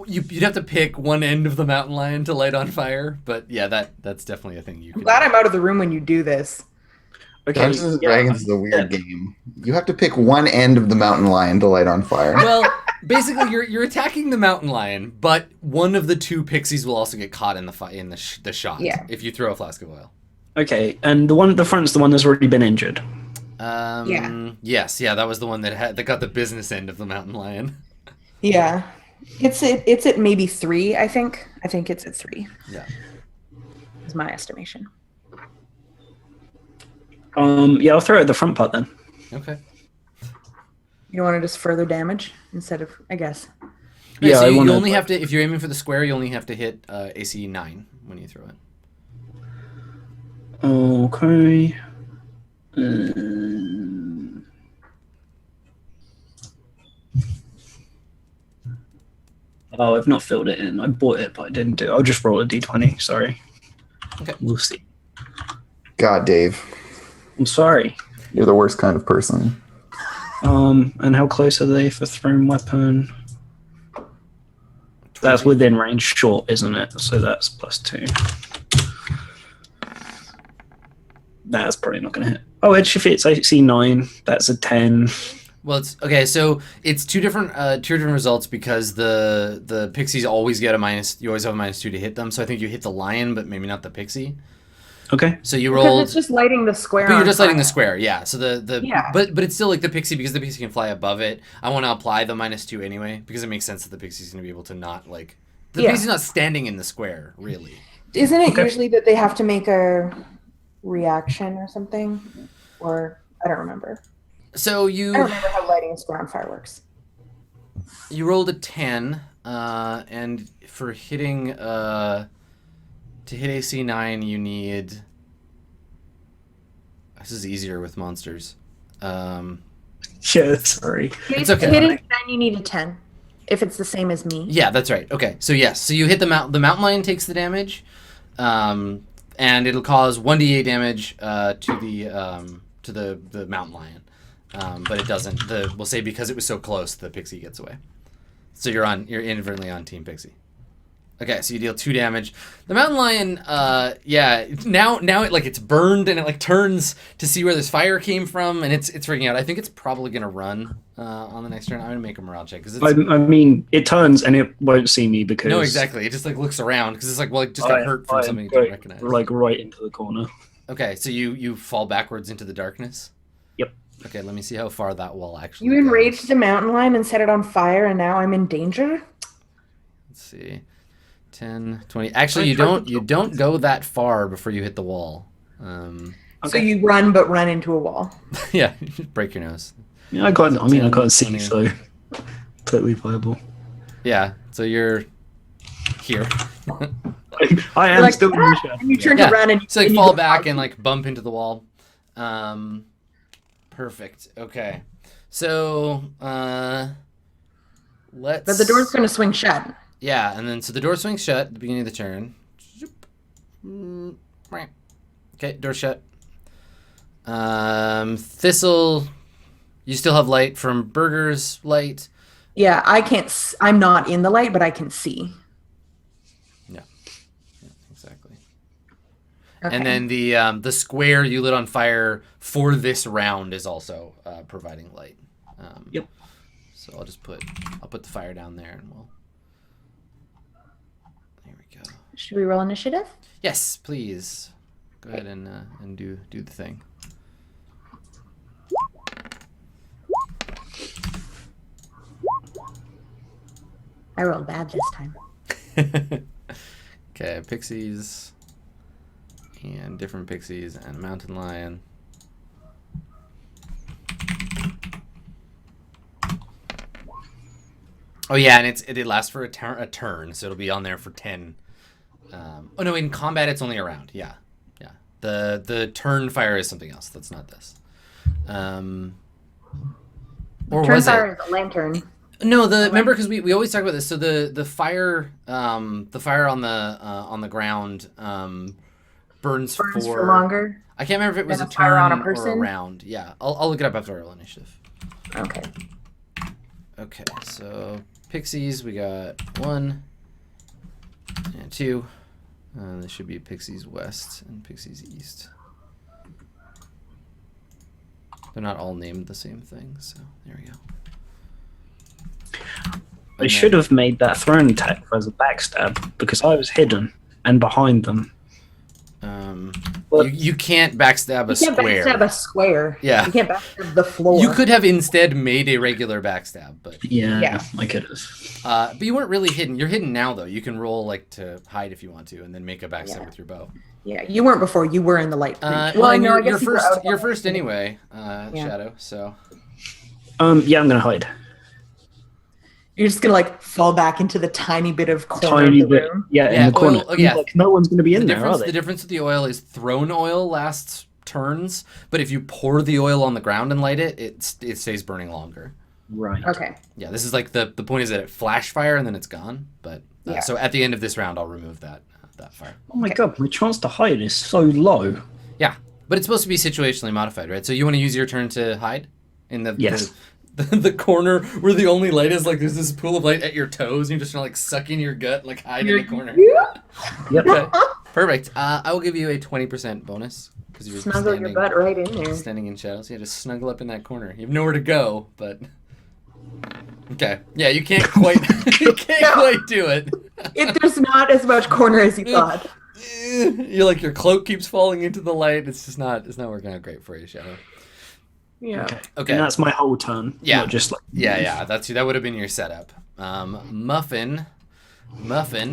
You'd have to pick one end of the mountain lion to light on fire, but yeah, that's definitely a thing you I'm can. glad I'm out of the room when you do this. okay. Dungeons and yeah, Dragons is a weird game. You have to pick one end of the mountain lion to light on fire. Well, basically, you're attacking the mountain lion, but one of the two pixies will also get caught in the shot. Yeah. If you throw a flask of oil. Okay, and the one at the front's the one that's already been injured. Yes, yeah, that was the one that got the business end of the mountain lion. Yeah. It's at maybe 3, I think. I think it's at 3. Yeah. Is my estimation. Yeah, I'll throw it at the front part then. Okay. You want to just further damage instead of, I guess. Yeah, Yeah, so I you wanna, only have to, if you're aiming for the square, you only have to hit AC 9 when you throw it. Okay. Oh, I've not filled it in. I bought it, but I didn't do it. I'll just roll a d20. Sorry. Okay. We'll see. God, Dave, I'm sorry. you're the worst kind of person. And how close are they for thrown weapon? That's within range short, isn't it? So that's +2. That's probably not going to hit. Oh, it fits AC 9. That's a 10. Well, it's okay. So it's two different results because the pixies always get a minus. You always have a -2 to hit them. So I think you hit the lion, but maybe not the pixie. Okay. So you Because rolled. it's just lighting the square. But you're on just lighting the fire. square, yeah. So Yeah. but it's still like the pixie because the pixie can fly above it. I want to apply the -2 anyway because it makes sense that the pixie's going to be able to not like the Yeah. pixie's not standing in the square really. Isn't it Okay. usually that they have to make a reaction or something? Or I don't remember. So I don't remember how lighting a square on fire works. you rolled a 10, and for hitting to hit AC 9 you need. This is easier with monsters. Yeah, sorry. It's okay. Hitting 10, you need a 10. If it's the same as me. Yeah, that's right. Okay, so yes, so you hit the mountain lion takes the damage, and it'll cause 1d8 damage to the mountain lion, but it doesn't. We'll say because it was so close, the pixie gets away. So you're inadvertently on Team Pixie. Okay, so you deal 2 damage. The mountain lion, now it like it's burned and it like turns to see where this fire came from, and it's freaking out. I think it's probably gonna run on the next turn. I'm gonna make a morale check because I mean, it turns and it won't see me because. no, exactly. It just like looks around because it's like, well, it just got hurt from something it go, didn't recognize. like right into the corner. Okay, so you fall backwards into the darkness. Yep. Okay, let me see how far that wall actually. You goes. enraged the mountain lion and set it on fire, and now I'm in danger? Let's see. 10, 20. Actually, you don't go that far before you hit the wall. So you run, but run into a wall. Yeah, you just break your nose. Yeah, I can't see, 20. so totally viable. Yeah, so you're here. I am Like, still in the shadow. And you turn Yeah, to run and so like you fall go back out. and like bump into the wall. Perfect. Okay. So let's. But the door's going to swing shut. Yeah, and then so the door swings shut at the beginning of the turn. Okay, door shut. Thistle, you still have light from Burger's light. Yeah, I can't. I'm not in the light, but I can see. Yeah, exactly. Okay. And then the square you lit on fire for this round is also providing light. Yep. So I'll put the fire down there and we'll. There we go. Should we roll initiative? Yes, please. Go ahead and do the thing. I rolled bad this time. Okay, pixies and different pixies and a mountain lion. Oh yeah, and it lasts for a turn, so it'll be on there for 10. Oh no, in combat it's only a round. Yeah. The turn fire is something else. That's not this. Or Turn was fire it? is a lantern. No, remember because we always talk about this. So the fire on the ground burns for longer. I can't remember if it was a than a fire turn on a or a person? round. Yeah, I'll look it up after our roll initiative. Okay. Okay, so pixies we got 1 and 2. This should be pixies west and pixies east. They're not all named the same thing, so there we go. I should have made that thrown attack as a backstab because I was hidden and behind them. But- you can't backstab a You can't square. backstab a square. Yeah. You can't backstab the floor. You could have instead made a regular backstab, but Yeah. I could have. but you weren't really hidden. You're hidden now, though. You can roll like to hide if you want to, and then make a backstab with your bow. Yeah, you weren't before. You were in the light. Well, I know. I you're guess you were out first. of You're the first light. anyway, Shadow. So Yeah, I'm gonna hide. You're just gonna like fall back into the tiny bit of corner Tiny of the bit. room. Yeah, Yeah, in the corner. oil- yeah. Like, no one's gonna be in the there, difference. are they? The difference with the oil is thrown oil lasts turns, but if you pour the oil on the ground and light it, it stays burning longer. Right. Okay. Yeah, this is like the point is that it flash fire and then it's gone. But Yeah. so at the end of this round, I'll remove that fire. Oh my god, my chance to hide is so low. Yeah, but it's supposed to be situationally modified, right? So you want to use your turn to hide in the Yes. the corner where the only light is like there's this pool of light at your toes and you're just trying to like suck in your gut and like hide in the corner. Yep. Okay, perfect. I will give you a 20% bonus because you're Snuggle your butt right in there. standing in shadows. Yeah, just snuggle up in that corner. You have nowhere to go, but okay. Yeah, you can't quite you can't quite do it. There's not as much corner as you thought. You're like your cloak keeps falling into the light. It's not working out great for you, Shadow. Yeah. Okay. And that's my whole turn. Yeah. Not just like. Yeah. That would have been your setup. Muffin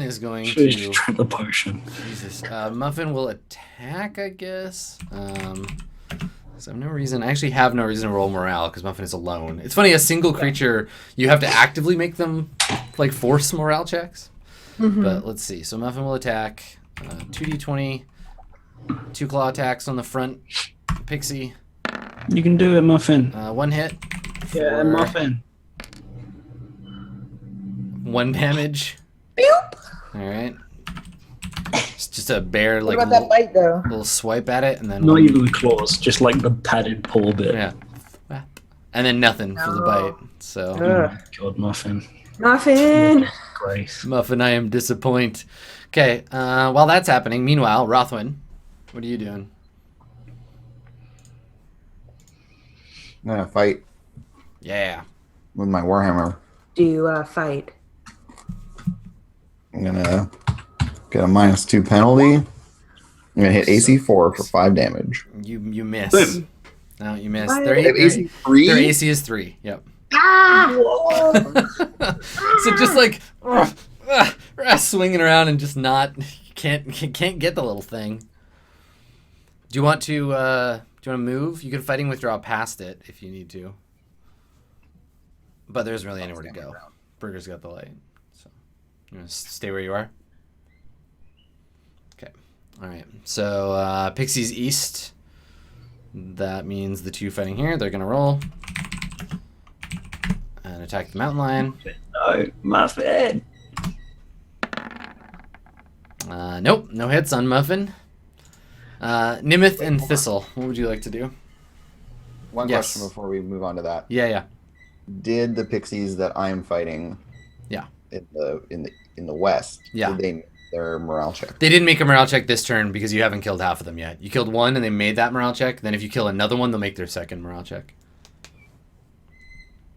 is going Should to. drink the potion. Jesus. Muffin will attack, I guess. So I actually have no reason to roll morale because Muffin is alone. It's funny, a single creature, you have to actively make them like force morale checks. But let's see. So Muffin will attack 2d20, 2 claw attacks on the front pixie. You can do it, Muffin. 1 hit. Yeah, for Muffin. 1 damage. Boop. All right. It's just a bare What like about that light though? little swipe at it, and then Not even the claws, just like the padded paw bit. yeah, Whap. And then nothing for the bite. So Oh my god, Muffin. Muffin. Grace. Muffin, I am disappointed. Okay, while that's happening, meanwhile, Rothwin, what are you doing? I'm gonna fight Yeah. with my warhammer. Do fight. I'm gonna get a -2 penalty. I'm gonna hit AC 4 for 5 damage. You miss. Boom. No, you miss. What? Their, I have AC 3. their AC is 3. Yep. Ah! So just like swinging around and just not can't get the little thing. Do you want to move? You can fighting withdraw past it if you need to. But there isn't really anywhere to go. Burger's got the light. So you want to stay where you are? Okay. All right. So Pixie's east. That means the two fighting here. They're going to roll. And attack the mountain lion. No, Muffin. Nope, no hits on Muffin. Nimith and Thistle, what would you like to do? One Yes. question before we move on to that. Yeah. Did the pixies that I'm fighting Yeah. in the west, Yeah. did they make their morale check? They didn't make a morale check this turn because you haven't killed half of them yet. You killed one and they made that morale check. Then if you kill another one, they'll make their second morale check.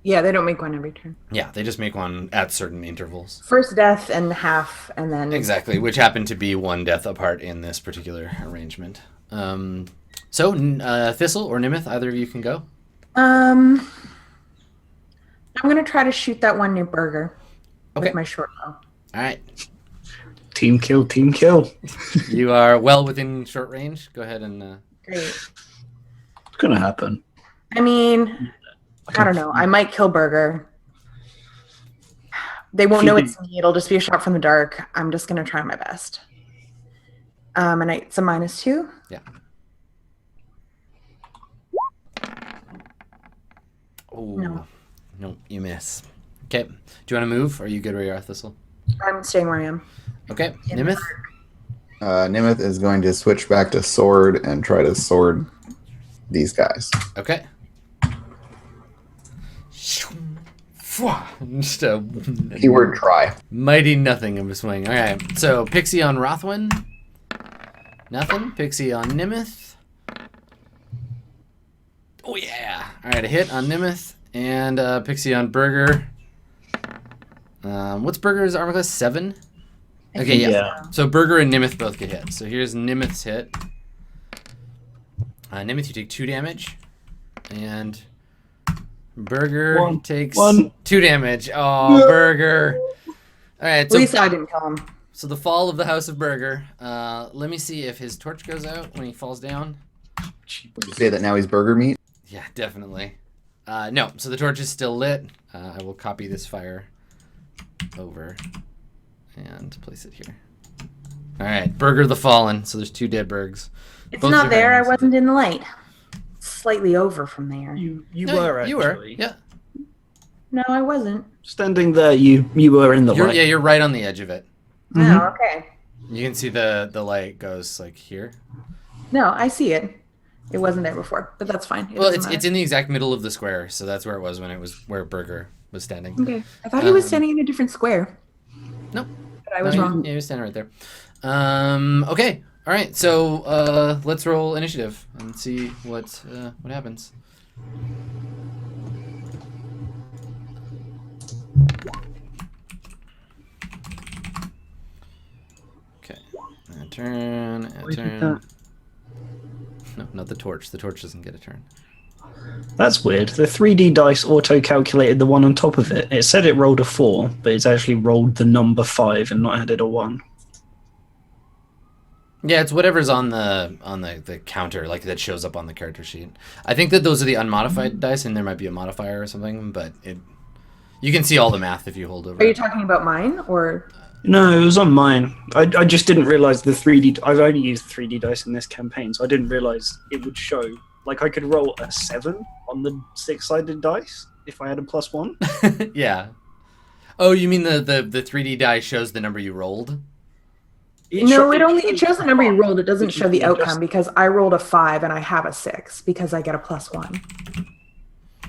Yeah, they don't make one every turn. Yeah, they just make one at certain intervals. First death and half, and then Exactly, which happened to be one death apart in this particular arrangement. So Thistle or Nimith, either of you can go. I'm gonna try to shoot that one new burger Okay. with my short bow. All right. Team kill, team kill. You are well within short range. Go ahead and... Great. It's gonna happen. I mean, I don't know. I might kill Burger. They won't know it's me. It'll just be a shot from the dark. I'm just gonna try my best. And it's a -2. Yeah. Oh, no, you miss. Okay. Do you want to move? Or are you good where you are, Thistle? I'm staying where I am. Okay. Nimith? Nimith is going to switch back to sword and try to sword these guys. Okay. Just a Keyword try. mighty nothing of a swing. All right. So Pixie on Rothwin. Nothing. Pixie on Nimith. Oh, yeah. All right. A hit on Nimith. And Pixie on Burger. What's Burger's armor class? 7? Okay, yeah. Yeah. So Burger and Nimith both get hit. So here's Nimith's hit. Nimith, you take 2 damage. And Burger takes 2 damage. Oh, Burger. All right. At least I didn't kill him. So the fall of the House of Burger. Let me see if his torch goes out when he falls down. Would you say that now he's burger meat? Yeah, definitely. No, so the torch is still lit. I will copy this fire over and place it here. All right, Burger the Fallen. So there's 2 dead Burgs. It's Both not your there. hands. I wasn't in the light. Slightly over from there. You No, were actually. You were. Yeah. No, I wasn't. Standing there, you were in the light. Yeah, you're right on the edge of it. Mhm. Oh, okay. You can see the light goes like here. No, I see it. It wasn't there before, but that's fine. Well, it's in the exact middle of the square, so that's where it was when it was where Burger was standing. Okay. I thought he was standing in a different square. Nope. But I was No, wrong. Yeah, he was standing right there. Okay. All right. So let's roll initiative and see what happens. Okay. A turn. A Why did turn. that- No, not the torch. The torch doesn't get a turn. That's weird. The 3D dice auto-calculated the one on top of it. It said it rolled a 4, but it's actually rolled the number 5 and not added a 1. Yeah, it's whatever's on the counter, like that shows up on the character sheet. I think that those are the unmodified dice, and there might be a modifier or something, but you can see all the math if you hold over. Are you it. talking about mine or? No, it was on mine. I just didn't realize the 3D... I've only used 3D dice in this campaign, so I didn't realize it would show... Like, I could roll a 7 on the 6-sided dice if I had a +1. Yeah. Oh, you mean the 3D die shows the number you rolled? No, it shows the number you rolled. It doesn't show the outcome because I rolled a 5 and I have a 6 because I get a +1.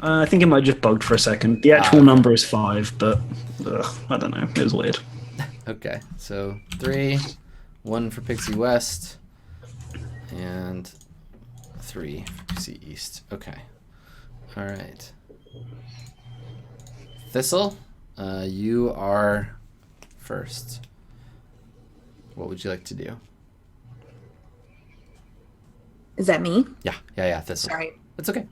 I think it might just bugged for a second. The actual number is 5, but I don't know. It was weird. Okay, so 3, 1 for Pixie West, and 3 for Pixie East. Okay. All right. Thistle, you are first. What would you like to do? Is that me? Yeah, Thistle. Sorry. It's okay.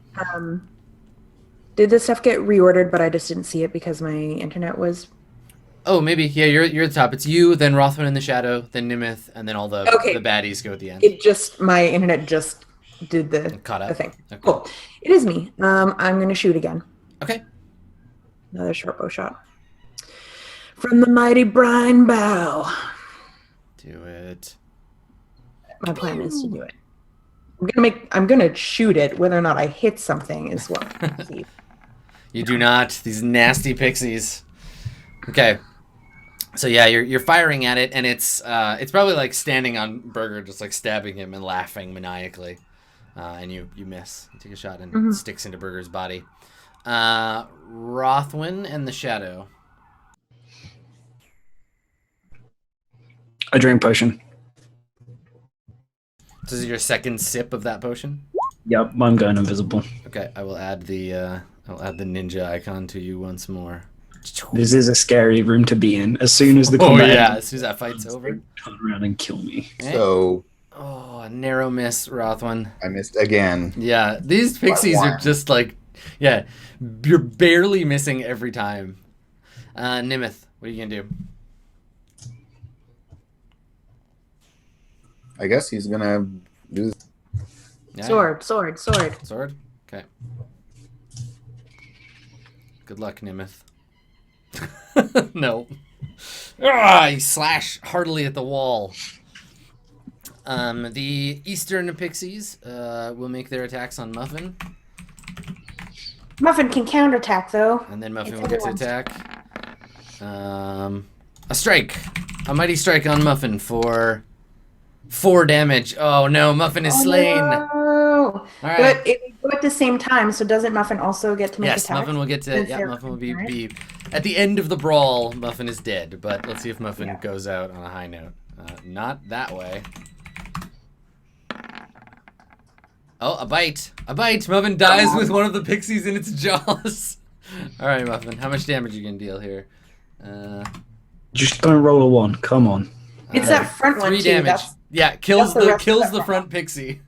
Did this stuff get reordered, but I just didn't see it because my internet was... Oh, maybe. Yeah, you're at the top. It's you, then Rothman in the shadow, then Nimith, and then all the baddies go at the end. My internet just did Caught up. the thing. Okay. Cool. It is me. I'm going to shoot again. Okay. Another short bow shot. From the mighty brine bow. Do it. My plan is to do it. I'm gonna shoot it. Whether or not I hit something is what. You do not. These nasty pixies. Okay. So yeah, you're firing at it, and it's probably like standing on Burger, just like stabbing him and laughing maniacally, and you miss. You take a shot and it sticks into Burger's body. Rothwin and the Shadow. I drink potion. So this is your second sip of that potion. Yep, I'm going invisible. Okay, I will add the ninja icon to you once more. This is a scary room to be in. As soon as the Oh combat yeah, ends, as soon as that fight's over. turn around and kill me. Okay. So Oh, a narrow miss, Rothwin. I missed again. Yeah, these pixies are just like, yeah, you're barely missing every time. Nimith, what are you gonna do? I guess he's gonna do. Yeah. Sword. Sword? Okay. Good luck, Nimith. No. You slash heartily at the wall. The Eastern Pixies will make their attacks on Muffin. Muffin can counterattack though. And then Muffin It's will get to everyone's. attack. A strike. A mighty strike on Muffin for 4 damage. Oh no, Muffin is slain. No. All right. But it go at the same time, so doesn't Muffin also get to make Yes, attacks? Muffin will get to. Since Yeah, they're Muffin will concurrent? be at the end of the brawl. Muffin is dead, but let's see if Muffin goes out on a high note. Not that way. Oh, a bite! A bite! Muffin dies with one of the pixies in its jaws. All right, Muffin. How much damage are you gonna deal here? Just don't roll a 1. Come on. It's that front one 3 too. damage. That's Yeah, kills that's the rest of kills that the one. front pixie.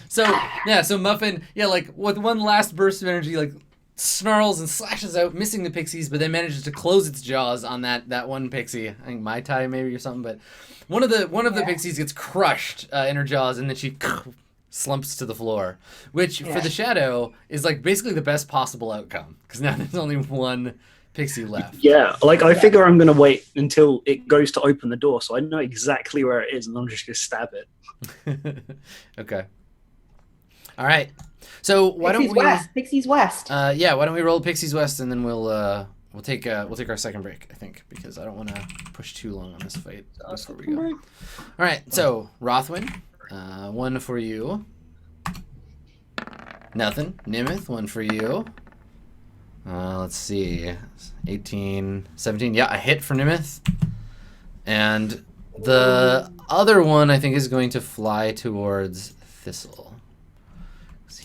So Muffin, like with one last burst of energy, like snarls and slashes out, missing the pixies, but then manages to close its jaws on that one pixie. I think Mai Tai maybe or something, but one of the pixies gets crushed in her jaws, and then she slumps to the floor, which for the shadow is like basically the best possible outcome because now there's only one pixie left. Yeah, like I figure I'm gonna wait until it goes to open the door, so I know exactly where it is, and I'm just gonna stab it. Okay. All right. So why don't we Pixies West. why don't we roll Pixies West, and then we'll take our second break, I think, because I don't want to push too long on this fight before we go. All right. So Rothwin, 1 for you. Nothing. Nimith, 1 for you. Let's see. 18, 17. Yeah, a hit for Nimith. And the other one, I think, is going to fly towards Thistle.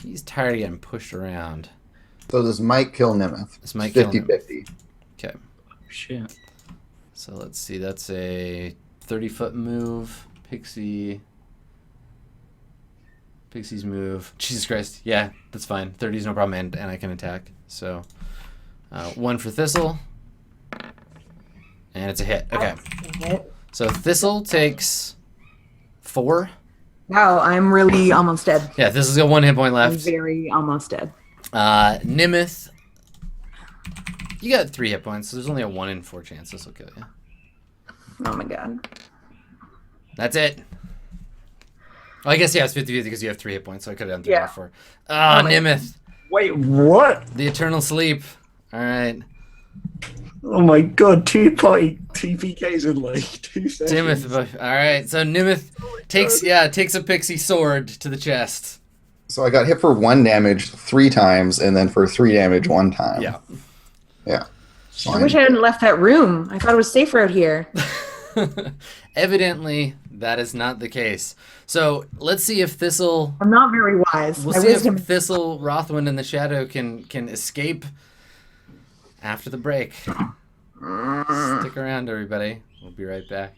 He's tired of getting pushed around. So this might kill Nimith. This might kill 50-50. Okay. Shit. So let's see. That's a 30-foot move. Pixie's move. Jesus Christ. Yeah, that's fine. 30 is no problem, and I can attack. So 1 for Thistle. And it's a hit. Okay. So Thistle takes 4. Wow, I'm really almost dead. Yeah, Thistle's got 1 hit point I'm left. very almost dead. Nimith, you got 3 hit points, so there's only a 1 in 4 chance this will kill you. Oh my god. That's it. Well, I guess, yeah, it's 50-50 because you have 3 hit points, so I could have done 3 Yeah. or 4. Ah, Nimith. Wait, what? The eternal sleep. All right. Oh my god, 2 PKs in like 2 seconds. Nimith. All right, so Nimith takes a pixie sword to the chest. So I got hit for 1 damage 3 times, and then for 3 damage 1 time. Yeah. Yeah. I wish I hadn't left that room. I thought it was safer out here. Evidently, that is not the case. So let's see if Thistle. I'm not very wise. We'll My see wisdom. if Thistle, Rothwind, and the Shadow can escape after the break. Stick around, everybody. We'll be right back.